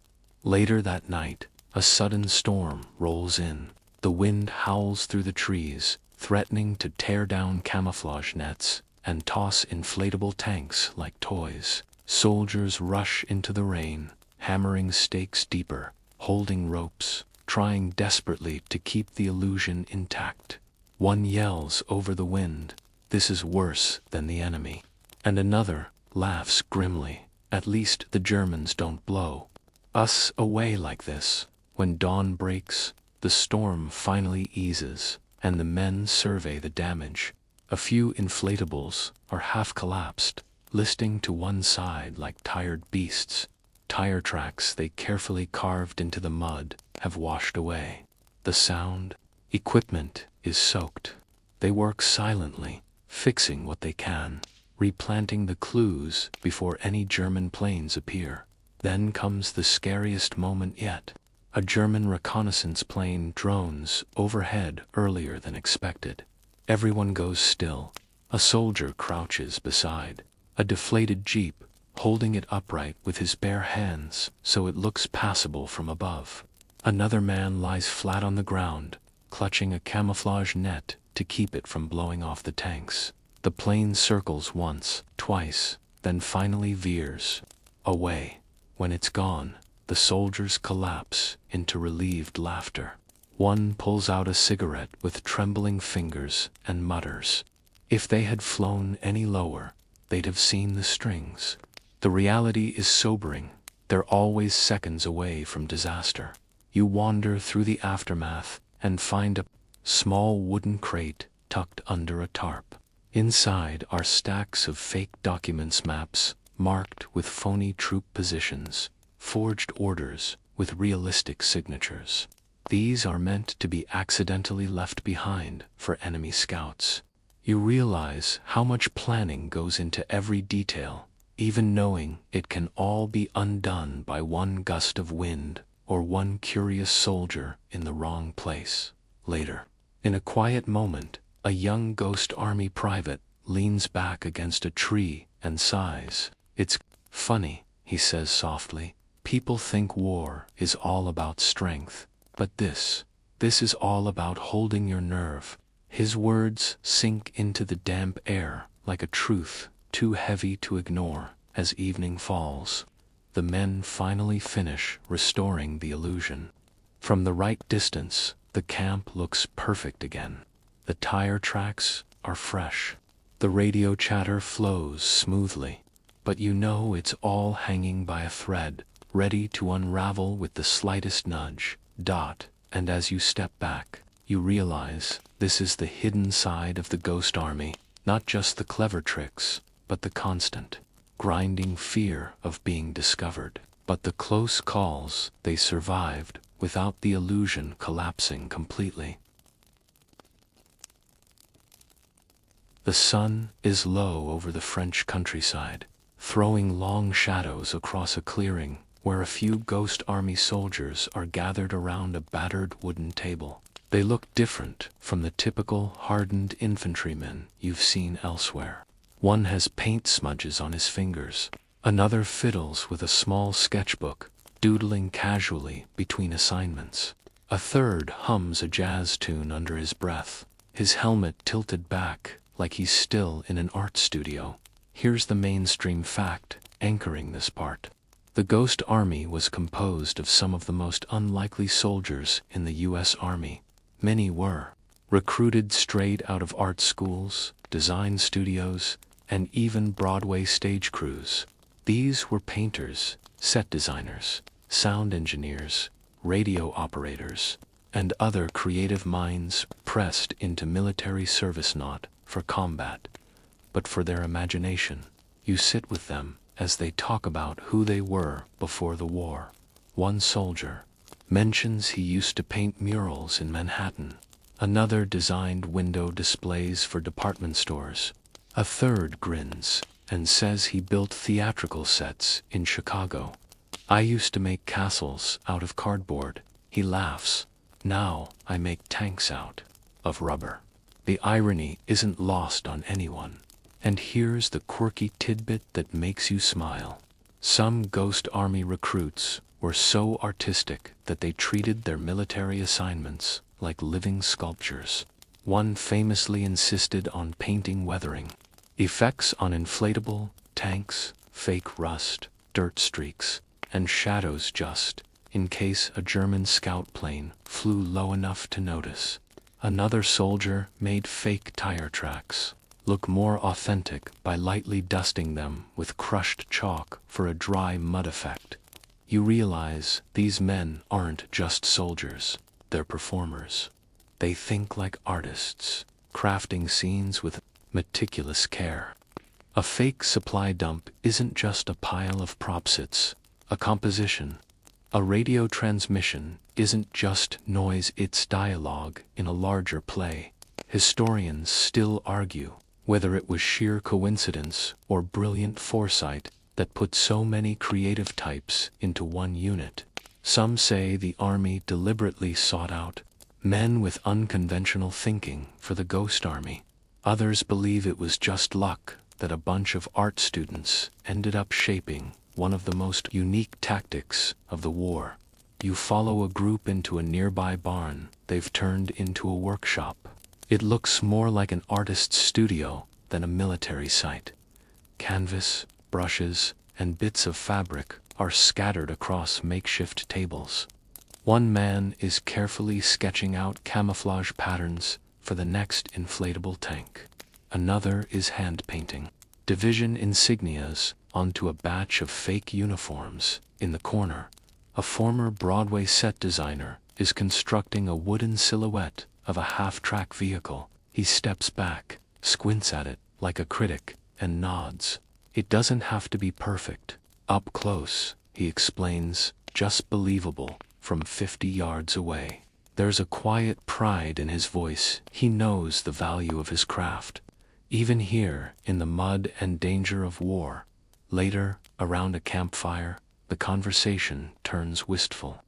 Later that night, a sudden storm rolls in. The wind howls through the trees, threatening to tear down camouflage nets and toss inflatable tanks like toys. Soldiers rush into the rain, hammering stakes deeper, holding ropes, trying desperately to keep the illusion intact. One yells over the wind, "This is worse than the enemy." And another laughs grimly, "At least the Germans don't blow us away like this." When dawn breaks, the storm finally eases, and the men survey the damage. A few inflatables are half collapsed, listing to one side like tired beasts. Tire tracks they carefully carved into the mud have washed away. The sound, equipment is soaked. They work silently, fixing what they can, replanting the clues before any German planes appear. Then comes the scariest moment yet. A German reconnaissance plane drones overhead earlier than expected. Everyone goes still. A soldier crouches beside a deflated jeep, holding it upright with his bare hands so it looks passable from above. Another man lies flat on the ground, clutching a camouflage net to keep it from blowing off the tanks. The plane circles once, twice, then finally veers away. When it's gone, the soldiers collapse into relieved laughter. One pulls out a cigarette with trembling fingers and mutters, "If they had flown any lower, they'd have seen the strings." The reality is sobering. They're always seconds away from disaster. You wander through the aftermath and find a small wooden crate tucked under a tarp. Inside are stacks of fake documents, maps marked with phony troop positions, forged orders with realistic signatures. These are meant to be accidentally left behind for enemy scouts. You realize how much planning goes into every detail, even knowing it can all be undone by one gust of wind or one curious soldier in the wrong place. Later, in a quiet moment, A young Ghost Army private leans back against a tree and sighs. "It's funny," he says softly. "People think war is all about strength, but this is all about holding your nerve." His words sink into the damp air like a truth too heavy to ignore. As evening falls, the men finally finish restoring the illusion. From the right distance, the camp looks perfect again. The tire tracks are fresh. The radio chatter flows smoothly. But you know it's all hanging by a thread, ready to unravel with the slightest nudge. And as you step back, you realize this is the hidden side of the Ghost Army. Not just the clever tricks, but the constant, grinding fear of being discovered. But the close calls they survived without the illusion collapsing completely. The sun is low over the French countryside, throwing long shadows across a clearing where a few Ghost Army soldiers are gathered around a battered wooden table. They look different from the typical hardened infantrymen you've seen elsewhere. One has paint smudges on his fingers. Another fiddles with a small sketchbook, doodling casually between assignments. A third hums a jazz tune under his breath, his helmet tilted back like he's still in an art studio. Here's the mainstream fact anchoring this part. The Ghost Army was composed of some of the most unlikely soldiers in the U.S. Army. Many were recruited straight out of art schools, design studios, and even Broadway stage crews. These were painters, set designers, sound engineers, radio operators, and other creative minds pressed into military service not for combat, but for their imagination. You sit with them as they talk about who they were before the war. One soldier mentions he used to paint murals in Manhattan. Another designed window displays for department stores. A third grins and says he built theatrical sets in Chicago. "I used to make castles out of cardboard," he laughs. "Now I make tanks out of rubber." The irony isn't lost on anyone. And here's the quirky tidbit that makes you smile. Some Ghost Army recruits were so artistic that they treated their military assignments like living sculptures. One famously insisted on painting weathering, effects on inflatable tanks, fake rust, dirt streaks, and shadows just in case a German scout plane flew low enough to notice. Another soldier made fake tire tracks look more authentic by lightly dusting them with crushed chalk for a dry mud effect. You realize these men aren't just soldiers, they're performers. They think like artists, crafting scenes with meticulous care. A fake supply dump isn't just a pile of props, it's a composition. A radio transmission isn't just noise, it's dialogue in a larger play. Historians still argue whether it was sheer coincidence or brilliant foresight that put so many creative types into one unit. Some say the Army deliberately sought out men with unconventional thinking for the Ghost Army. Others believe it was just luck that a bunch of art students ended up shaping one of the most unique tactics of the war. You follow a group into a nearby barn they've turned into a workshop. It looks more like an artist's studio than a military site. Canvas, brushes, and bits of fabric are scattered across makeshift tables. One man is carefully sketching out camouflage patterns for the next inflatable tank. Another is hand-painting division insignias onto a batch of fake uniforms. In the corner, a former Broadway set designer is constructing a wooden silhouette of a half-track vehicle. He steps back, squints at it like a critic, and nods. "It doesn't have to be perfect. Up close," he explains, "just believable from 50 yards away." There's a quiet pride in his voice. He knows the value of his craft, even here in the mud and danger of war. Later, around a campfire, the conversation turns wistful.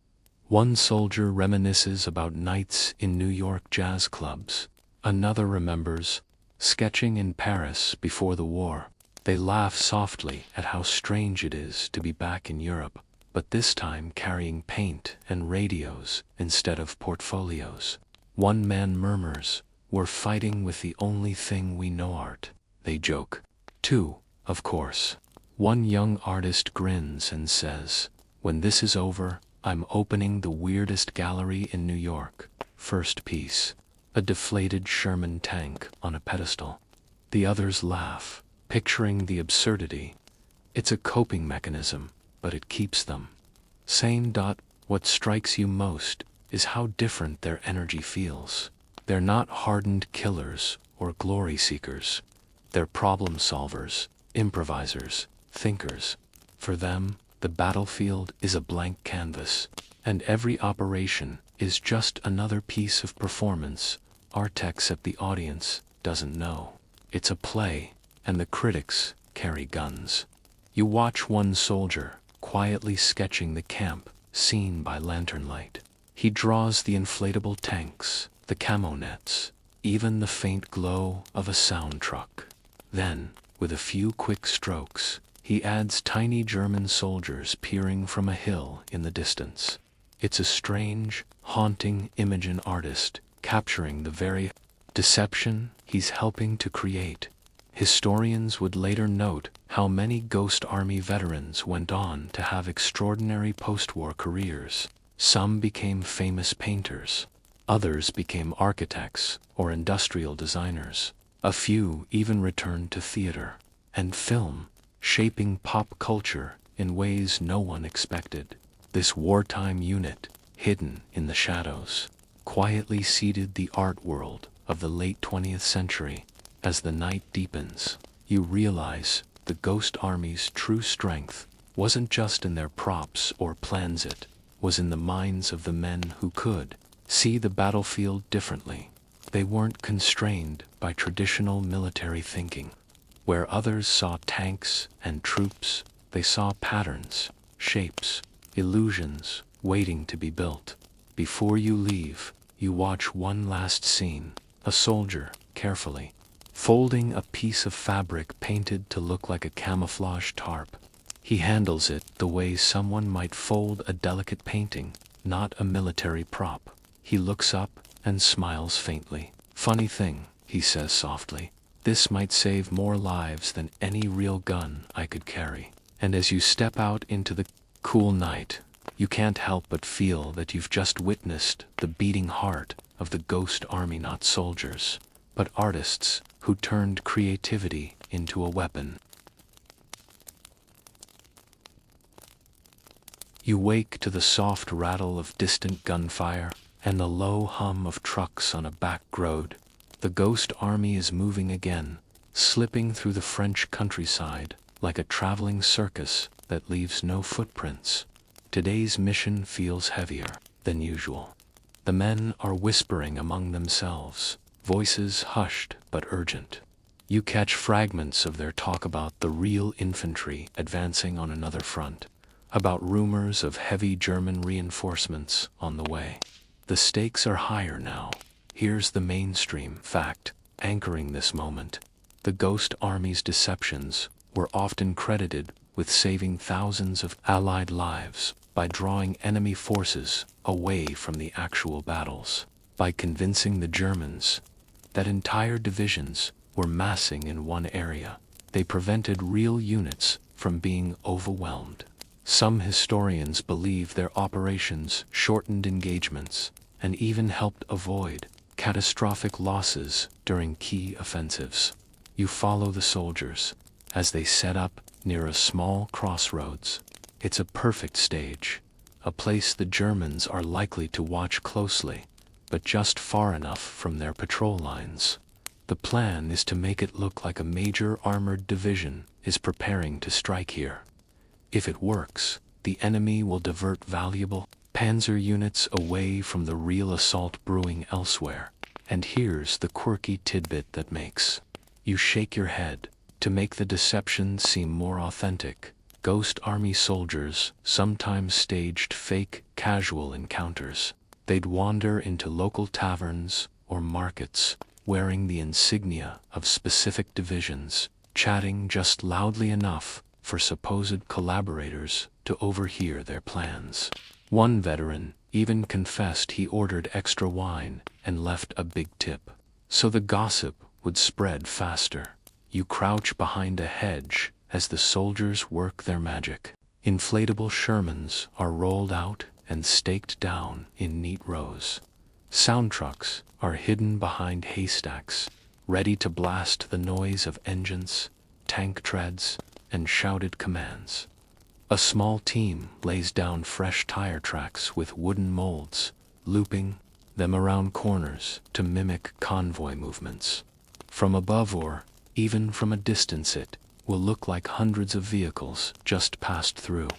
One soldier reminisces about nights in New York jazz clubs. Another remembers, sketching in Paris before the war. They laugh softly at how strange it is to be back in Europe, but this time carrying paint and radios instead of portfolios. One man murmurs, "We're fighting with the only thing we know art." They joke. Two, of course. One young artist grins and says, "When this is over, I'm opening the weirdest gallery in New York." First piece. A deflated Sherman tank on a pedestal. The others laugh, picturing the absurdity. It's a coping mechanism, but it keeps them sane. What strikes you most is how different their energy feels. They're not hardened killers or glory seekers. They're problem solvers, improvisers, thinkers. For them, the battlefield is a blank canvas, and every operation is just another piece of performance art except the audience doesn't know. It's a play, and the critics carry guns. You watch one soldier quietly sketching the camp scene by lantern light. He draws the inflatable tanks, the camo nets, even the faint glow of a sound truck. Then, with a few quick strokes, he adds tiny German soldiers peering from a hill in the distance. It's a strange, haunting image, an artist capturing the very deception he's helping to create. Historians would later note how many Ghost Army veterans went on to have extraordinary post-war careers. Some became famous painters. Others became architects or industrial designers. A few even returned to theater and film, shaping pop culture in ways no one expected. This wartime unit, hidden in the shadows, quietly seeded the art world of the late 20th century. As the night deepens, you realize the Ghost Army's true strength wasn't just in their props or plans, it was in the minds of the men who could see the battlefield differently. They weren't constrained by traditional military thinking. Where others saw tanks and troops, they saw patterns, shapes, illusions waiting to be built. Before you leave, you watch one last scene, a soldier, carefully folding a piece of fabric painted to look like a camouflage tarp. He handles it the way someone might fold a delicate painting, not a military prop. He looks up and smiles faintly. "Funny thing," he says softly, "this might save more lives than any real gun I could carry." And as you step out into the cool night, you can't help but feel that you've just witnessed the beating heart of the Ghost Army, not soldiers, but artists who turned creativity into a weapon. You wake to the soft rattle of distant gunfire and the low hum of trucks on a back road. The Ghost Army is moving again, slipping through the French countryside like a traveling circus that leaves no footprints. Today's mission feels heavier than usual. The men are whispering among themselves, voices hushed but urgent. You catch fragments of their talk about the real infantry advancing on another front, about rumors of heavy German reinforcements on the way. The stakes are higher now. Here's the mainstream fact anchoring this moment. The Ghost Army's deceptions were often credited with saving thousands of Allied lives by drawing enemy forces away from the actual battles, by convincing the Germans that entire divisions were massing in one area. They prevented real units from being overwhelmed. Some historians believe their operations shortened engagements and even helped avoid catastrophic losses during key offensives. You follow the soldiers as they set up near a small crossroads. It's a perfect stage, a place the Germans are likely to watch closely, but just far enough from their patrol lines. The plan is to make it look like a major armored division is preparing to strike here. If it works, the enemy will divert valuable panzer units away from the real assault brewing elsewhere. And here's the quirky tidbit that makes you shake your head. To make the deception seem more authentic, Ghost Army soldiers sometimes staged fake, casual encounters. They'd wander into local taverns or markets, wearing the insignia of specific divisions, chatting just loudly enough for supposed collaborators to overhear their plans. One veteran even confessed he ordered extra wine and left a big tip. So the gossip would spread faster. You crouch behind a hedge as the soldiers work their magic. Inflatable Shermans are rolled out and staked down in neat rows. Sound trucks are hidden behind haystacks, ready to blast the noise of engines, tank treads, and shouted commands. A small team lays down fresh tire tracks with wooden molds, looping them around corners to mimic convoy movements. From above or even from a distance it will look like hundreds of vehicles just passed through.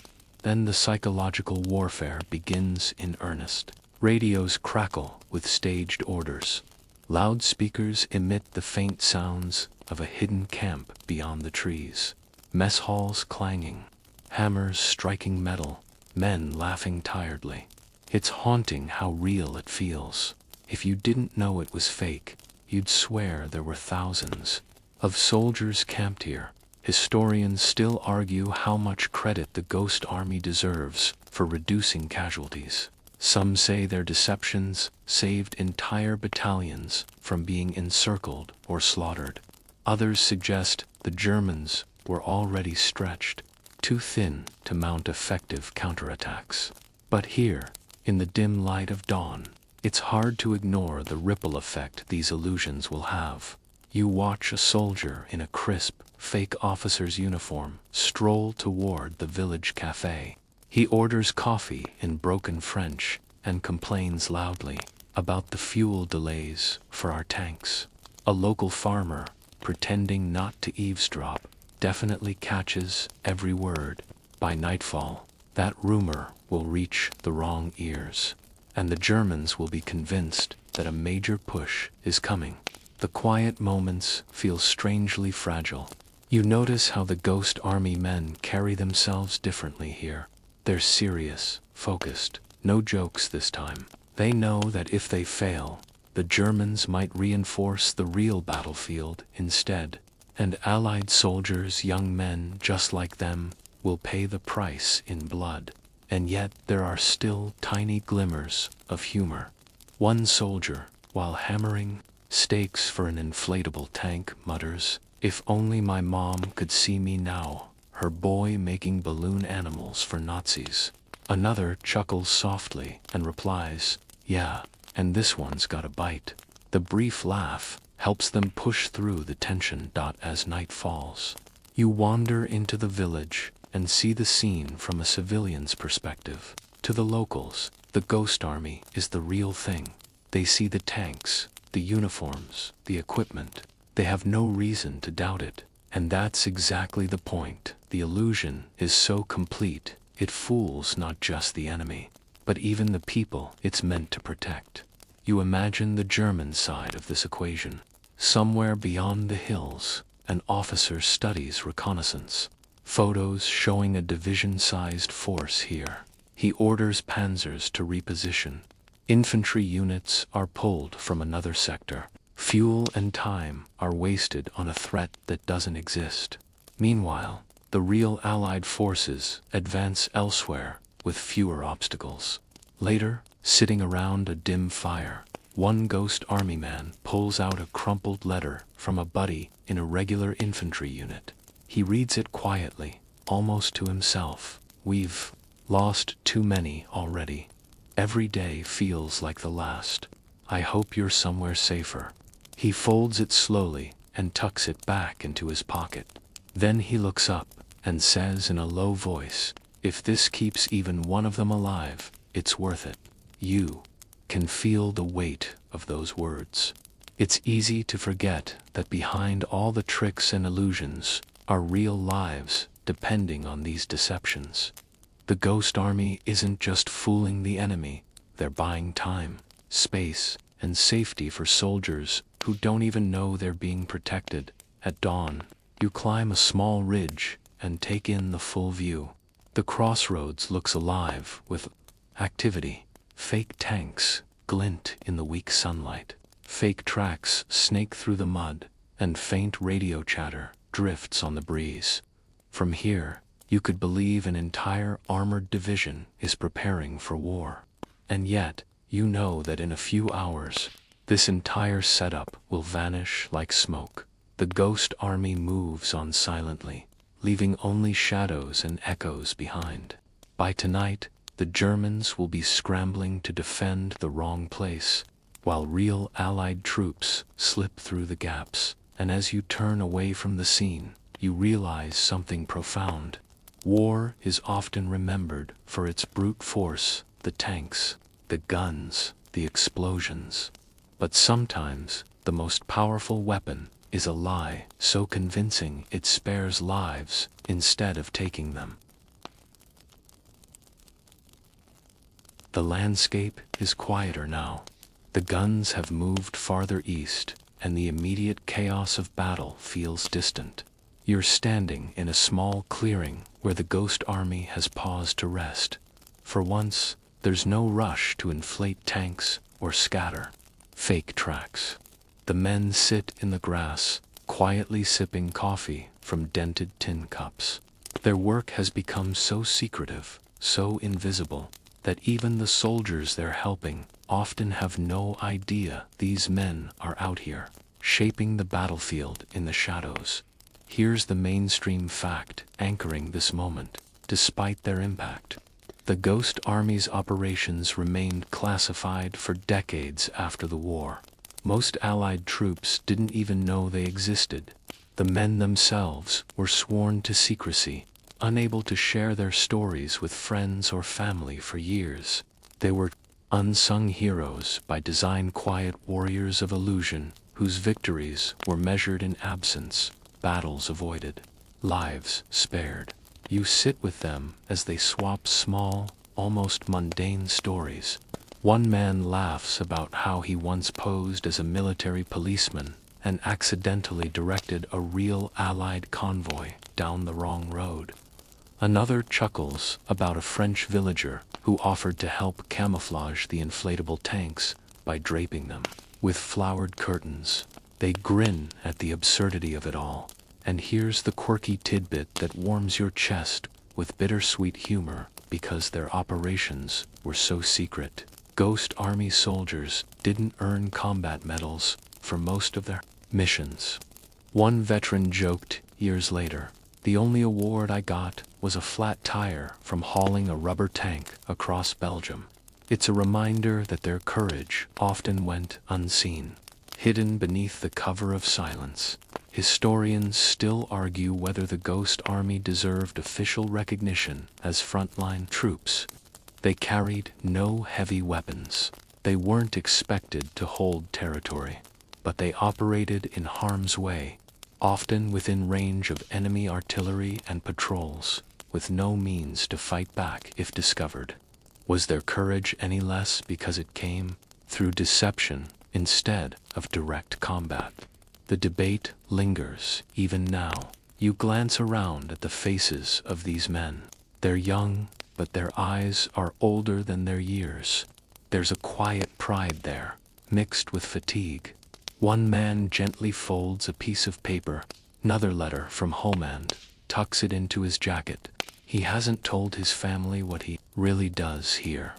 Then the psychological warfare begins in earnest. Radios crackle with staged orders. Loudspeakers emit the faint sounds of a hidden camp beyond the trees. Mess halls clanging, hammers striking metal, men laughing tiredly. It's haunting how real it feels. If you didn't know it was fake, you'd swear there were thousands of soldiers camped here. Historians still argue how much credit the Ghost Army deserves for reducing casualties. Some say their deceptions saved entire battalions from being encircled or slaughtered. Others suggest the Germans were already stretched too thin to mount effective counterattacks. But here, in the dim light of dawn, it's hard to ignore the ripple effect these illusions will have. You watch a soldier in a crisp, fake officer's uniform stroll toward the village cafe. He orders coffee in broken French and complains loudly about the fuel delays for our tanks. A local farmer, pretending not to eavesdrop, definitely catches every word. By nightfall, that rumor will reach the wrong ears, and the Germans will be convinced that a major push is coming. The quiet moments feel strangely fragile. You notice how the Ghost Army men carry themselves differently here. They're serious, focused, no jokes this time. They know that if they fail, the Germans might reinforce the real battlefield instead, and Allied soldiers, young men just like them, will pay the price in blood. And yet there are still tiny glimmers of humor. One soldier, while hammering stakes for an inflatable tank, mutters, "If only my mom could see me now, her boy making balloon animals for Nazis." Another chuckles softly and replies, "Yeah, and this one's got a bite." The brief laugh helps them push through the tension. As night falls, you wander into the village and see the scene from a civilian's perspective. To the locals, the Ghost Army is the real thing. They see the tanks, the uniforms, the equipment. They have no reason to doubt it. And that's exactly the point. The illusion is so complete, it fools not just the enemy, but even the people it's meant to protect. You imagine the German side of this equation. Somewhere beyond the hills, an officer studies reconnaissance. Photos showing a division-sized force here. He orders panzers to reposition. Infantry units are pulled from another sector. Fuel and time are wasted on a threat that doesn't exist. Meanwhile, the real Allied forces advance elsewhere with fewer obstacles. Later, sitting around a dim fire, one Ghost Army man pulls out a crumpled letter from a buddy in a regular infantry unit. He reads it quietly, almost to himself. "We've lost too many already. Every day feels like the last. I hope you're somewhere safer." He folds it slowly and tucks it back into his pocket. Then he looks up and says in a low voice, "If this keeps even one of them alive, it's worth it." You can feel the weight of those words. It's easy to forget that behind all the tricks and illusions are real lives depending on these deceptions. The Ghost Army isn't just fooling the enemy, they're buying time, space, and safety for soldiers who don't even know they're being protected. At dawn, you climb a small ridge and take in the full view. The crossroads looks alive with activity. Fake tanks glint in the weak sunlight. Fake tracks snake through the mud, and faint radio chatter drifts on the breeze. From here, you could believe an entire armored division is preparing for war. And yet, you know that in a few hours, this entire setup will vanish like smoke. The ghost army moves on silently, leaving only shadows and echoes behind. By tonight, the Germans will be scrambling to defend the wrong place, while real Allied troops slip through the gaps. And as you turn away from the scene, you realize something profound. War is often remembered for its brute force, the tanks, the guns, the explosions. But sometimes, the most powerful weapon is a lie so convincing it spares lives instead of taking them. The landscape is quieter now. The guns have moved farther east, and the immediate chaos of battle feels distant. You're standing in a small clearing where the ghost army has paused to rest. For once, there's no rush to inflate tanks or scatter fake tracks. The men sit in the grass, quietly sipping coffee from dented tin cups. Their work has become so secretive, so invisible, that even the soldiers they're helping often have no idea these men are out here, shaping the battlefield in the shadows. Here's the mainstream fact anchoring this moment. Despite their impact, the Ghost Army's operations remained classified for decades after the war. Most Allied troops didn't even know they existed. The men themselves were sworn to secrecy, unable to share their stories with friends or family for years. They were unsung heroes by design, quiet warriors of illusion whose victories were measured in absence, battles avoided, lives spared. You sit with them as they swap small, almost mundane stories. One man laughs about how he once posed as a military policeman and accidentally directed a real Allied convoy down the wrong road. Another chuckles about a French villager who offered to help camouflage the inflatable tanks by draping them with flowered curtains. They grin at the absurdity of it all. And here's the quirky tidbit that warms your chest with bittersweet humor because their operations were so secret. Ghost Army soldiers didn't earn combat medals for most of their missions. One veteran joked years later, "The only award I got was a flat tire from hauling a rubber tank across Belgium." It's a reminder that their courage often went unseen, hidden beneath the cover of silence. Historians still argue whether the Ghost Army deserved official recognition as frontline troops. They carried no heavy weapons. They weren't expected to hold territory, but they operated in harm's way, often within range of enemy artillery and patrols, with no means to fight back if discovered. Was their courage any less because it came through deception instead of direct combat? The debate lingers even now. You glance around at the faces of these men. They're young, but their eyes are older than their years. There's a quiet pride there, mixed with fatigue. One man gently folds a piece of paper, another letter from home, and tucks it into his jacket. He hasn't told his family what he really does here.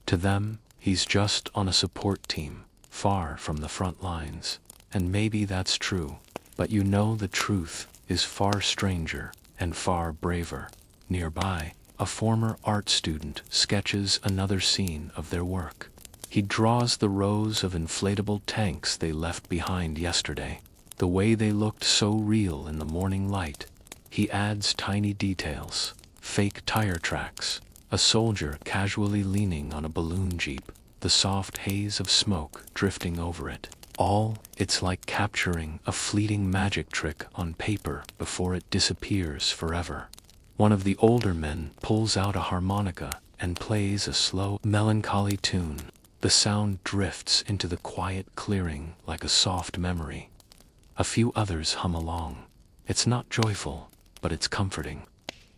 To them, he's just on a support team, far from the front lines. And maybe that's true, but you know the truth is far stranger and far braver. Nearby, a former art student sketches another scene of their work. He draws the rows of inflatable tanks they left behind yesterday, the way they looked so real in the morning light. He adds tiny details, fake tire tracks, a soldier casually leaning on a balloon jeep, the soft haze of smoke drifting over it. It's like capturing a fleeting magic trick on paper before it disappears forever. One of the older men pulls out a harmonica and plays a slow, melancholy tune. The sound drifts into the quiet clearing like a soft memory. A few others hum along. It's not joyful, but it's comforting.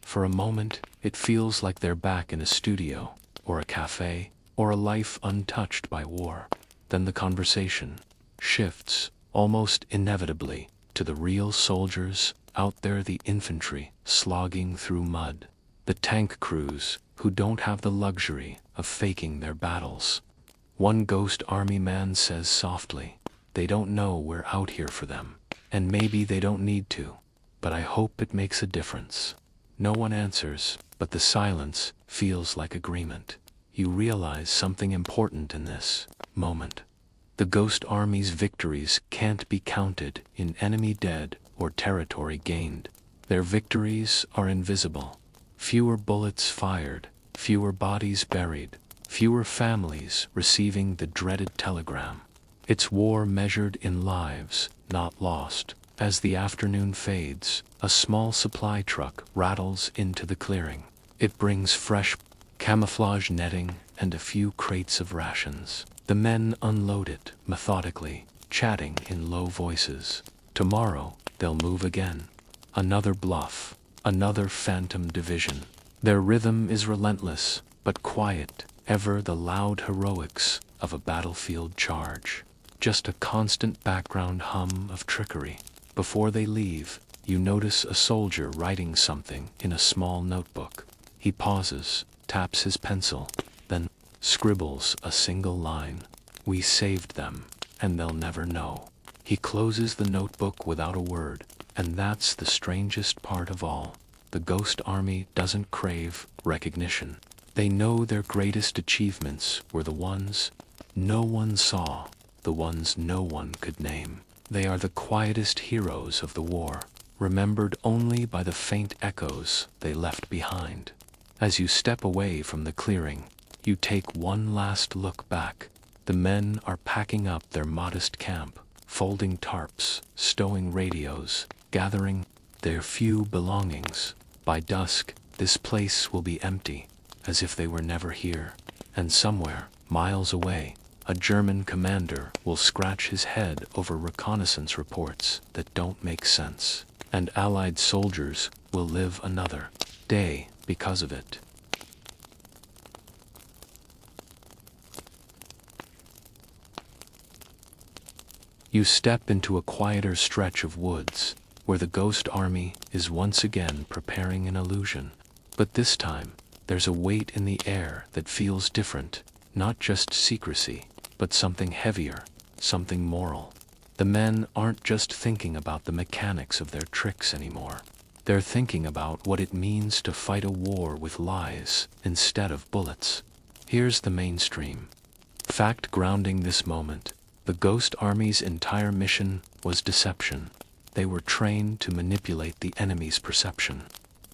For a moment, it feels like they're back in a studio, or a cafe, or a life untouched by war. Then the conversation shifts, almost inevitably, to the real soldiers out there, the infantry slogging through mud, the tank crews who don't have the luxury of faking their battles. One Ghost Army man says softly, "They don't know we're out here for them, and maybe they don't need to, but I hope it makes a difference." No one answers, but the silence feels like agreement. You realize something important in this moment. The Ghost Army's victories can't be counted in enemy dead or territory gained. Their victories are invisible. Fewer bullets fired, fewer bodies buried, fewer families receiving the dreaded telegram. It's war measured in lives, not lost. As the afternoon fades, a small supply truck rattles into the clearing. It brings fresh camouflage netting and a few crates of rations. The men unload it methodically, chatting in low voices. Tomorrow, they'll move again. Another bluff, another phantom division. Their rhythm is relentless, but quiet, ever the loud heroics of a battlefield charge. Just a constant background hum of trickery. Before they leave, you notice a soldier writing something in a small notebook. He pauses, taps his pencil, then scribbles a single line. "We saved them, and they'll never know." He closes the notebook without a word, and that's the strangest part of all. The Ghost Army doesn't crave recognition. They know their greatest achievements were the ones no one saw, the ones no one could name. They are the quietest heroes of the war, remembered only by the faint echoes they left behind. As you step away from the clearing, you take one last look back. The men are packing up their modest camp, folding tarps, stowing radios, gathering their few belongings. By dusk, this place will be empty, as if they were never here. And somewhere, miles away, a German commander will scratch his head over reconnaissance reports that don't make sense. And Allied soldiers will live another day because of it. You step into a quieter stretch of woods, where the Ghost Army is once again preparing an illusion. But this time, there's a weight in the air that feels different, not just secrecy, but something heavier, something moral. The men aren't just thinking about the mechanics of their tricks anymore. They're thinking about what it means to fight a war with lies instead of bullets. Here's the mainstream fact grounding this moment. The Ghost Army's entire mission was deception. They were trained to manipulate the enemy's perception,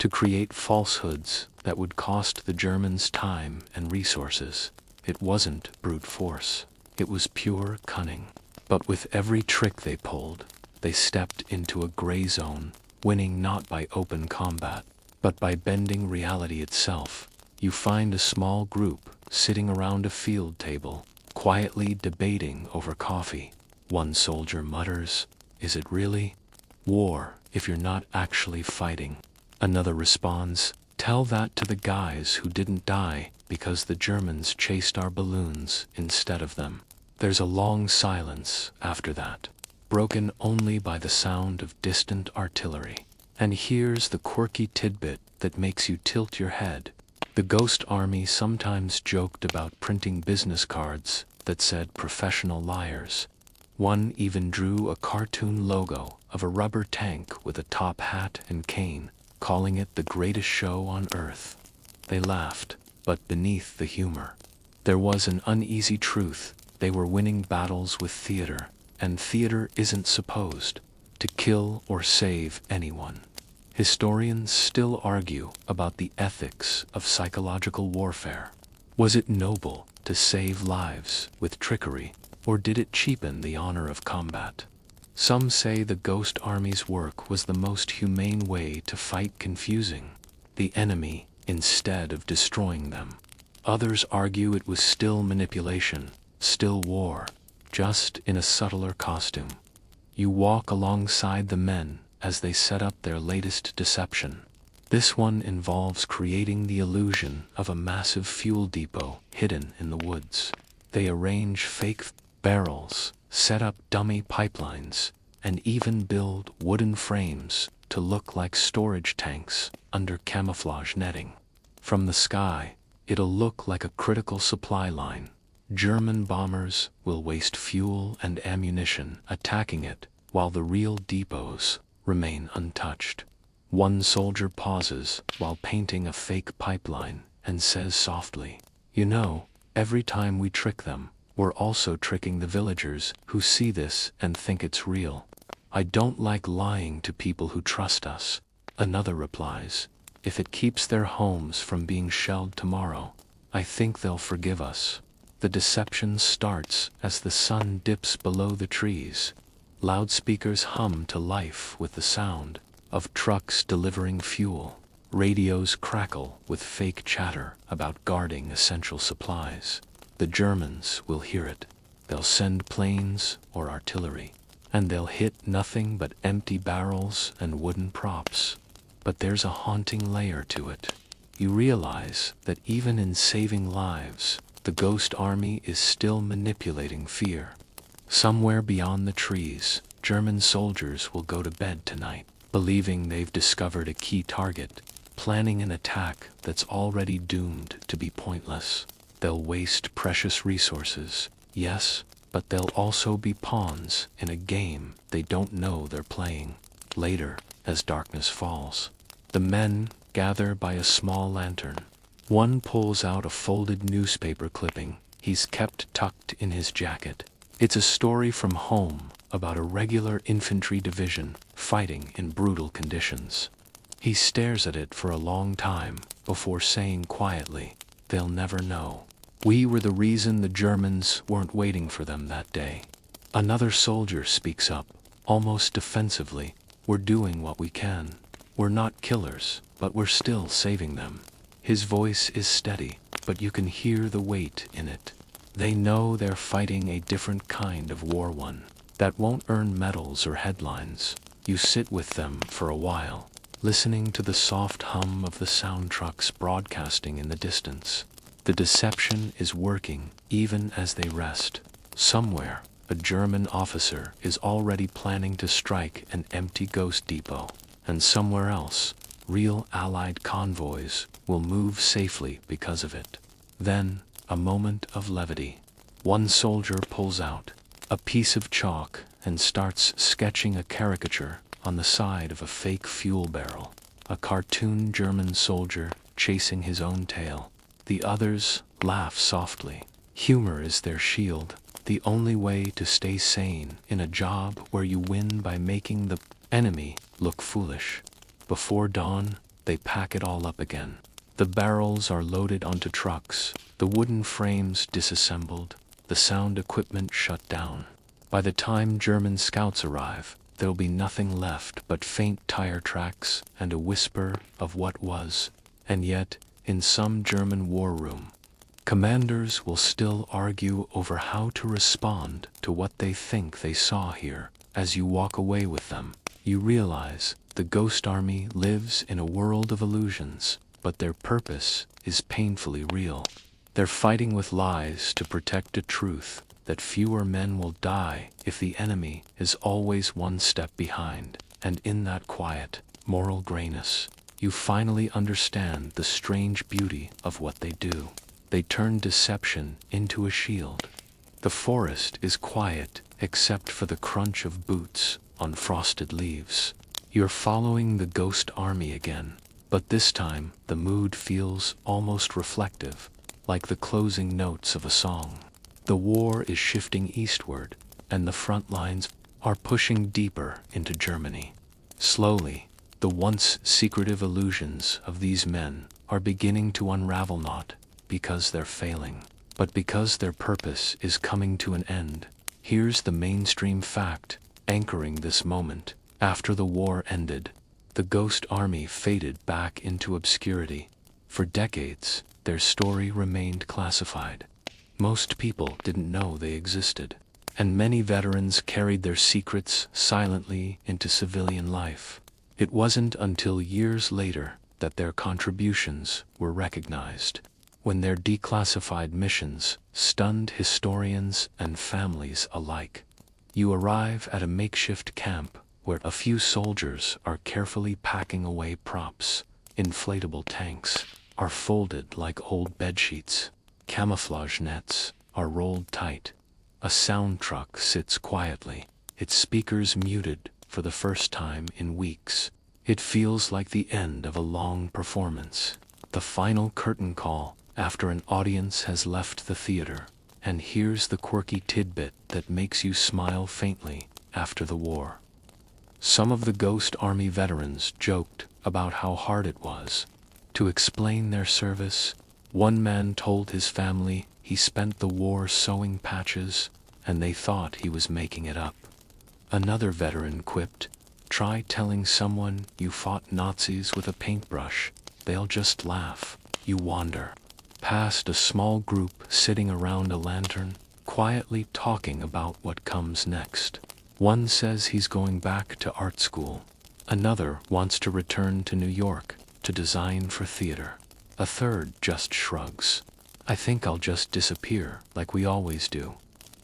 to create falsehoods that would cost the Germans time and resources. It wasn't brute force. It was pure cunning. But with every trick they pulled, they stepped into a gray zone, winning not by open combat, but by bending reality itself. You find a small group sitting around a field table, quietly debating over coffee. One soldier mutters, "Is it really war if you're not actually fighting?" Another responds, "Tell that to the guys who didn't die because the Germans chased our balloons instead of them." There's a long silence after that, broken only by the sound of distant artillery. And here's the quirky tidbit that makes you tilt your head. The Ghost Army sometimes joked about printing business cards that said "professional liars." One even drew a cartoon logo of a rubber tank with a top hat and cane, calling it the greatest show on earth. They laughed, but beneath the humor, there was an uneasy truth. They were winning battles with theater, and theater isn't supposed to kill or save anyone. Historians still argue about the ethics of psychological warfare. Was it noble to save lives with trickery, or did it cheapen the honor of combat? Some say the Ghost Army's work was the most humane way to fight confusing the enemy instead of destroying them. Others argue it was still manipulation, still war, just in a subtler costume. You walk alongside the men as they set up their latest deception. This one involves creating the illusion of a massive fuel depot hidden in the woods. They arrange fake barrels, set up dummy pipelines, and even build wooden frames to look like storage tanks under camouflage netting. From the sky, it'll look like a critical supply line. German bombers will waste fuel and ammunition attacking it, while the real depots remain untouched. One soldier pauses while painting a fake pipeline and says softly, "You know, every time we trick them, we're also tricking the villagers who see this and think it's real." "I don't like lying to people who trust us," another replies. "If it keeps their homes from being shelled tomorrow, I think they'll forgive us." The deception starts as the sun dips below the trees. Loudspeakers hum to life with the sound of trucks delivering fuel. Radios crackle with fake chatter about guarding essential supplies. The Germans will hear it. They'll send planes or artillery, and they'll hit nothing but empty barrels and wooden props. But there's a haunting layer to it. You realize that even in saving lives, the ghost army is still manipulating fear. Somewhere beyond the trees, German soldiers will go to bed tonight, believing they've discovered a key target, planning an attack that's already doomed to be pointless. They'll waste precious resources, yes, but they'll also be pawns in a game they don't know they're playing. Later, as darkness falls, the men gather by a small lantern. One pulls out a folded newspaper clipping he's kept tucked in his jacket. It's a story from home about a regular infantry division fighting in brutal conditions. He stares at it for a long time before saying quietly, "They'll never know. We were the reason the Germans weren't waiting for them that day." Another soldier speaks up, almost defensively. "We're doing what we can. We're not killers, but we're still saving them." His voice is steady, but you can hear the weight in it. They know they're fighting a different kind of war, one that won't earn medals or headlines. You sit with them for a while, listening to the soft hum of the sound trucks broadcasting in the distance. The deception is working even as they rest. Somewhere, a German officer is already planning to strike an empty ghost depot, and somewhere else, real Allied convoys will move safely because of it. Then, a moment of levity. One soldier pulls out a piece of chalk and starts sketching a caricature on the side of a fake fuel barrel. A cartoon German soldier chasing his own tail. The others laugh softly. Humor is their shield, the only way to stay sane in a job where you win by making the enemy look foolish. Before dawn, they pack it all up again. The barrels are loaded onto trucks, the wooden frames disassembled, the sound equipment shut down. By the time German scouts arrive, there'll be nothing left but faint tire tracks and a whisper of what was. And yet, in some German war room, commanders will still argue over how to respond to what they think they saw here. As you walk away with them, you realize the ghost army lives in a world of illusions, but their purpose is painfully real. They're fighting with lies to protect a truth that fewer men will die if the enemy is always one step behind. And in that quiet, moral grayness, you finally understand the strange beauty of what they do. They turn deception into a shield. The forest is quiet except for the crunch of boots on frosted leaves. You're following the ghost army again, but this time the mood feels almost reflective, like the closing notes of a song. The war is shifting eastward, and the front lines are pushing deeper into Germany. Slowly, the once secretive illusions of these men are beginning to unravel, not because they're failing, but because their purpose is coming to an end. Here's the mainstream fact anchoring this moment. After the war ended, the ghost army faded back into obscurity. For decades, their story remained classified. Most people didn't know they existed, and many veterans carried their secrets silently into civilian life. It wasn't until years later that their contributions were recognized, when their declassified missions stunned historians and families alike. You arrive at a makeshift camp where a few soldiers are carefully packing away props. Inflatable tanks are folded like old bedsheets. Camouflage nets are rolled tight. A sound truck sits quietly, its speakers muted for the first time in weeks. It feels like the end of a long performance, the final curtain call after an audience has left the theater. And here's the quirky tidbit that makes you smile faintly after the war. Some of the Ghost Army veterans joked about how hard it was to explain their service. One man told his family he spent the war sewing patches, and they thought he was making it up. Another veteran quipped, "Try telling someone you fought Nazis with a paintbrush. They'll just laugh." You wander past a small group sitting around a lantern, quietly talking about what comes next. One says he's going back to art school. Another wants to return to New York to design for theater. A third just shrugs. "I think I'll just disappear like we always do."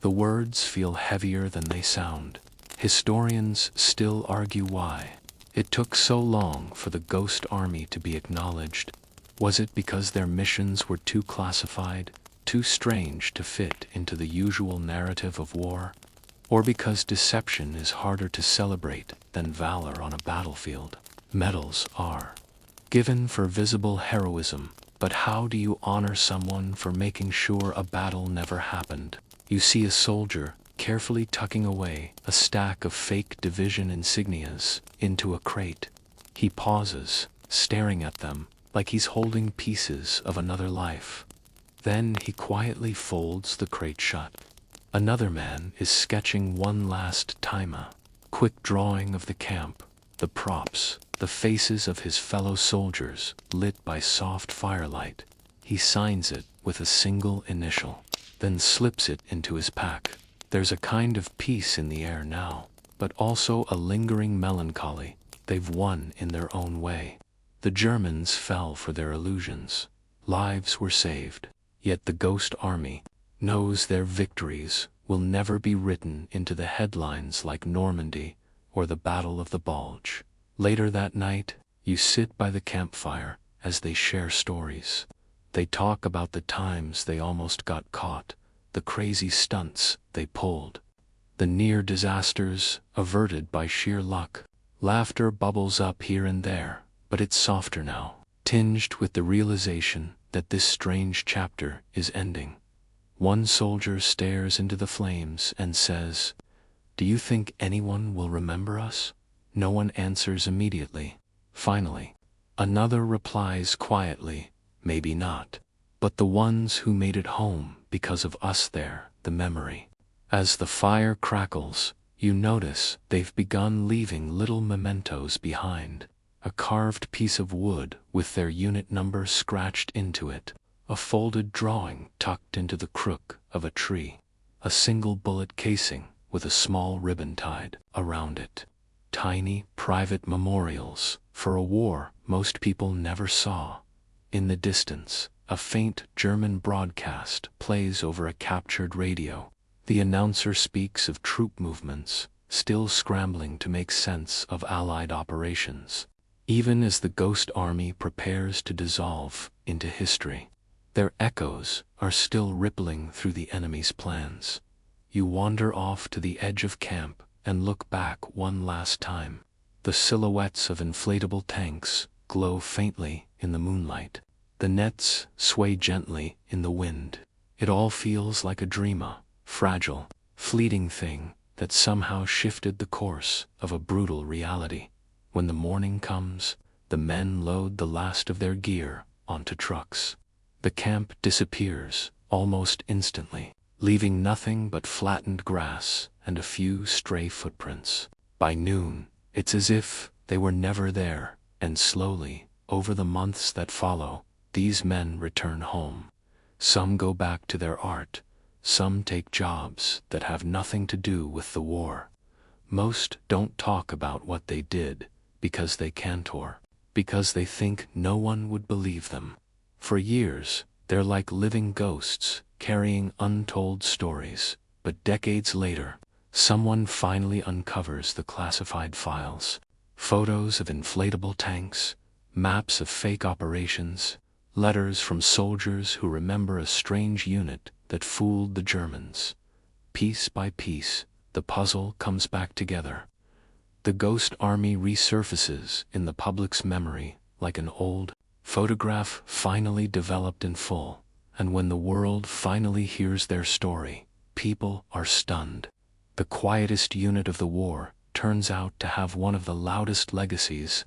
The words feel heavier than they sound. Historians still argue why it took so long for the Ghost Army to be acknowledged. Was it because their missions were too classified, too strange to fit into the usual narrative of war? Or because deception is harder to celebrate than valor on a battlefield? Medals are given for visible heroism, but how do you honor someone for making sure a battle never happened? You see a soldier carefully tucking away a stack of fake division insignias into a crate. He pauses, staring at them like he's holding pieces of another life. Then he quietly folds the crate shut. Another man is sketching one last quick drawing of the camp, the props, the faces of his fellow soldiers lit by soft firelight. He signs it with a single initial, then slips it into his pack. There's a kind of peace in the air now, but also a lingering melancholy. They've won in their own way. The Germans fell for their illusions. Lives were saved. Yet the Ghost Army knows their victories will never be written into the headlines like Normandy or the Battle of the Bulge. Later that night, you sit by the campfire as they share stories. They talk about the times they almost got caught, the crazy stunts they pulled, the near disasters averted by sheer luck. Laughter bubbles up here and there, but it's softer now, tinged with the realization that this strange chapter is ending. One soldier stares into the flames and says, "Do you think anyone will remember us?" No one answers immediately. Finally, another replies quietly, "Maybe not. But the ones who made it home because of us there, the memory." As the fire crackles, you notice they've begun leaving little mementos behind. A carved piece of wood with their unit number scratched into it, a folded drawing tucked into the crook of a tree, a single bullet casing with a small ribbon tied around it. Tiny, private memorials for a war most people never saw. In the distance, a faint German broadcast plays over a captured radio. The announcer speaks of troop movements, still scrambling to make sense of Allied operations. Even as the Ghost Army prepares to dissolve into history, their echoes are still rippling through the enemy's plans. You wander off to the edge of camp and look back one last time. The silhouettes of inflatable tanks glow faintly in the moonlight. The nets sway gently in the wind. It all feels like a dream, fragile, fleeting thing that somehow shifted the course of a brutal reality. When the morning comes, the men load the last of their gear onto trucks. The camp disappears almost instantly, leaving nothing but flattened grass and a few stray footprints. By noon, it's as if they were never there, and slowly, over the months that follow, these men return home. Some go back to their art, some take jobs that have nothing to do with the war. Most don't talk about what they did, because they can't, or because they think no one would believe them. For years, they're like living ghosts, carrying untold stories, but decades later, Someone finally uncovers the classified files. Photos of inflatable tanks, maps of fake operations, letters from soldiers who remember a strange unit that fooled the Germans. Piece by piece, the puzzle comes back together. The Ghost Army resurfaces in the public's memory like an old photograph finally developed in full, and when the world finally hears their story, people are stunned. The quietest unit of the war turns out to have one of the loudest legacies.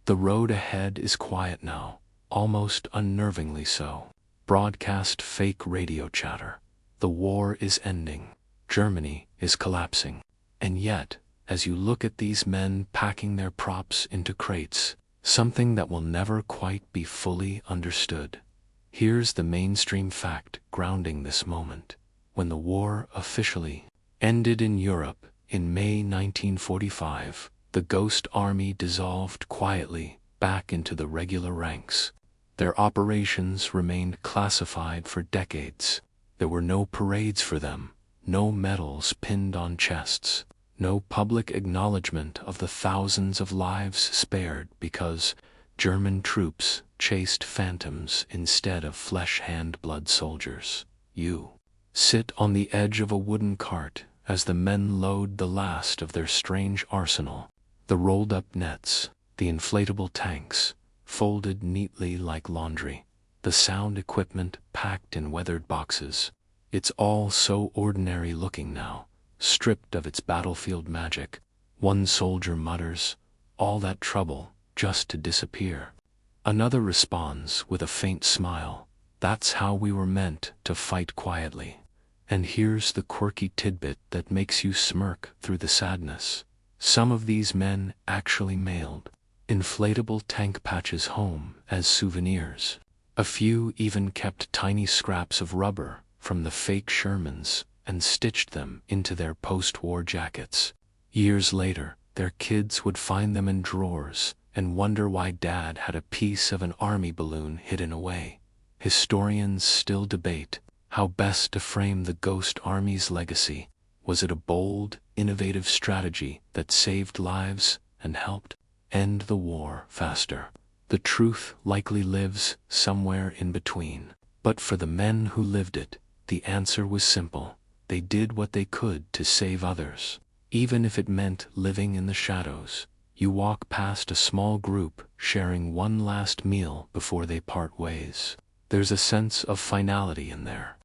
The road ahead is quiet now, almost unnervingly so. Broadcast fake radio chatter. The war is ending. Germany is collapsing. And yet, as you look at these men packing their props into crates, something that will never quite be fully understood. Here's the mainstream fact grounding this moment. When the war officially ended in Europe in May 1945, the Ghost Army dissolved quietly back into the regular ranks. Their operations remained classified for decades. There were no parades for them, no medals pinned on chests, no public acknowledgement of the thousands of lives spared because German troops chased phantoms instead of flesh-hand-blood soldiers. You sit on the edge of a wooden cart as the men load the last of their strange arsenal. The rolled-up nets, the inflatable tanks, folded neatly like laundry, the sound equipment packed in weathered boxes. It's all so ordinary looking now, stripped of its battlefield magic. One soldier mutters, "All that trouble, just to disappear." Another responds with a faint smile, "That's how we were meant to fight quietly." And here's the quirky tidbit that makes you smirk through the sadness. Some of these men actually mailed inflatable tank patches home as souvenirs. A few even kept tiny scraps of rubber from the fake Shermans and stitched them into their post-war jackets. Years later, their kids would find them in drawers and wonder why Dad had a piece of an army balloon hidden away. Historians still debate how best to frame the Ghost Army's legacy. Was it a bold, innovative strategy that saved lives and helped end the war faster? The truth likely lives somewhere in between. But for the men who lived it, the answer was simple. They did what they could to save others, even if it meant living in the shadows. You walk past a small group sharing one last meal before they part ways. There's a sense of finality in there.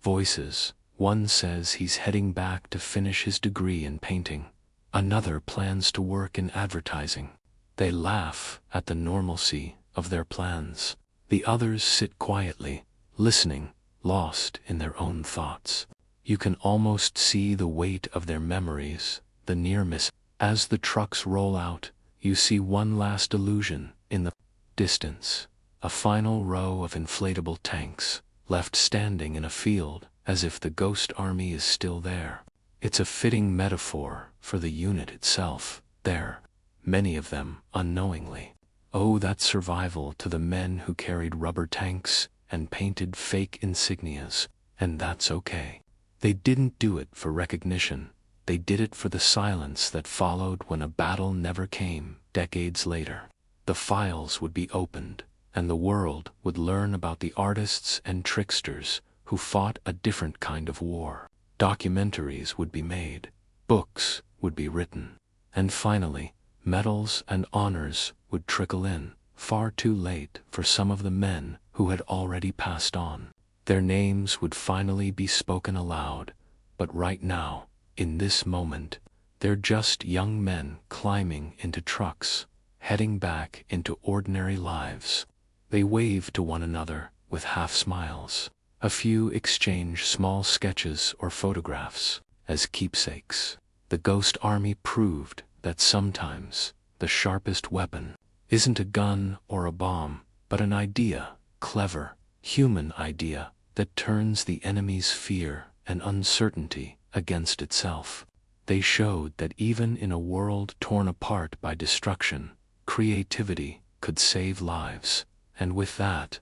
Voices. One says he's heading back to finish his degree in painting. Another plans to work in advertising. They laugh at the normalcy of their plans. The others sit quietly, listening, lost in their own thoughts. You can almost see the weight of their memories, the near miss. As the trucks roll out, you see one last illusion in the distance. A final row of inflatable tanks, left standing in a field, as if the Ghost Army is still there. It's a fitting metaphor for the unit itself. There, many of them unknowingly. Oh, that survival to the men who carried rubber tanks and painted fake insignias. And that's okay. They didn't do it for recognition. They did it for the silence that followed when a battle never came. Decades later, the files would be opened, and the world would learn about the artists and tricksters who fought a different kind of war. Documentaries would be made, books would be written, and finally, medals and honors would trickle in, far too late for some of the men who had already passed on. Their names would finally be spoken aloud, but right now, in this moment, they're just young men climbing into trucks, heading back into ordinary lives. They wave to one another with half smiles. A few exchange small sketches or photographs as keepsakes. The Ghost Army proved that sometimes the sharpest weapon isn't a gun or a bomb, but an idea, clever, human idea that turns the enemy's fear and uncertainty against itself. They showed that even in a world torn apart by destruction, creativity could save lives. And with that,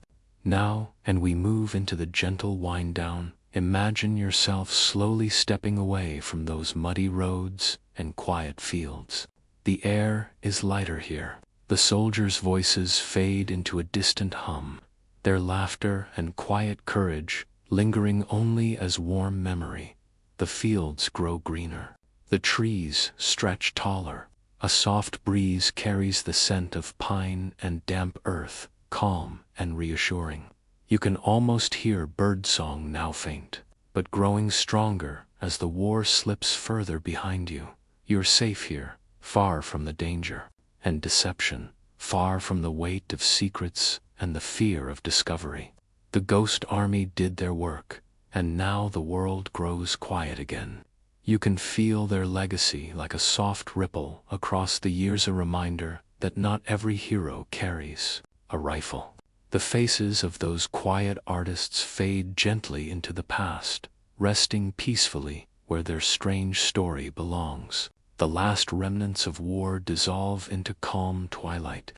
Now, and we move into the gentle wind down. Imagine yourself slowly stepping away from those muddy roads and quiet fields. The air is lighter here. The soldiers' voices fade into a distant hum, their laughter and quiet courage lingering only as warm memory. The fields grow greener. The trees stretch taller. A soft breeze carries the scent of pine and damp earth, calm and reassuring. You can almost hear birdsong, now faint, but growing stronger as the war slips further behind you. You're safe here, far from the danger and deception, far from the weight of secrets and the fear of discovery. The ghost army did their work, and now the world grows quiet again. You can feel their legacy like a soft ripple across the years, a reminder that not every hero carries a rifle. The faces of those quiet artists fade gently into the past, resting peacefully where their strange story belongs. The last remnants of war dissolve into calm twilight.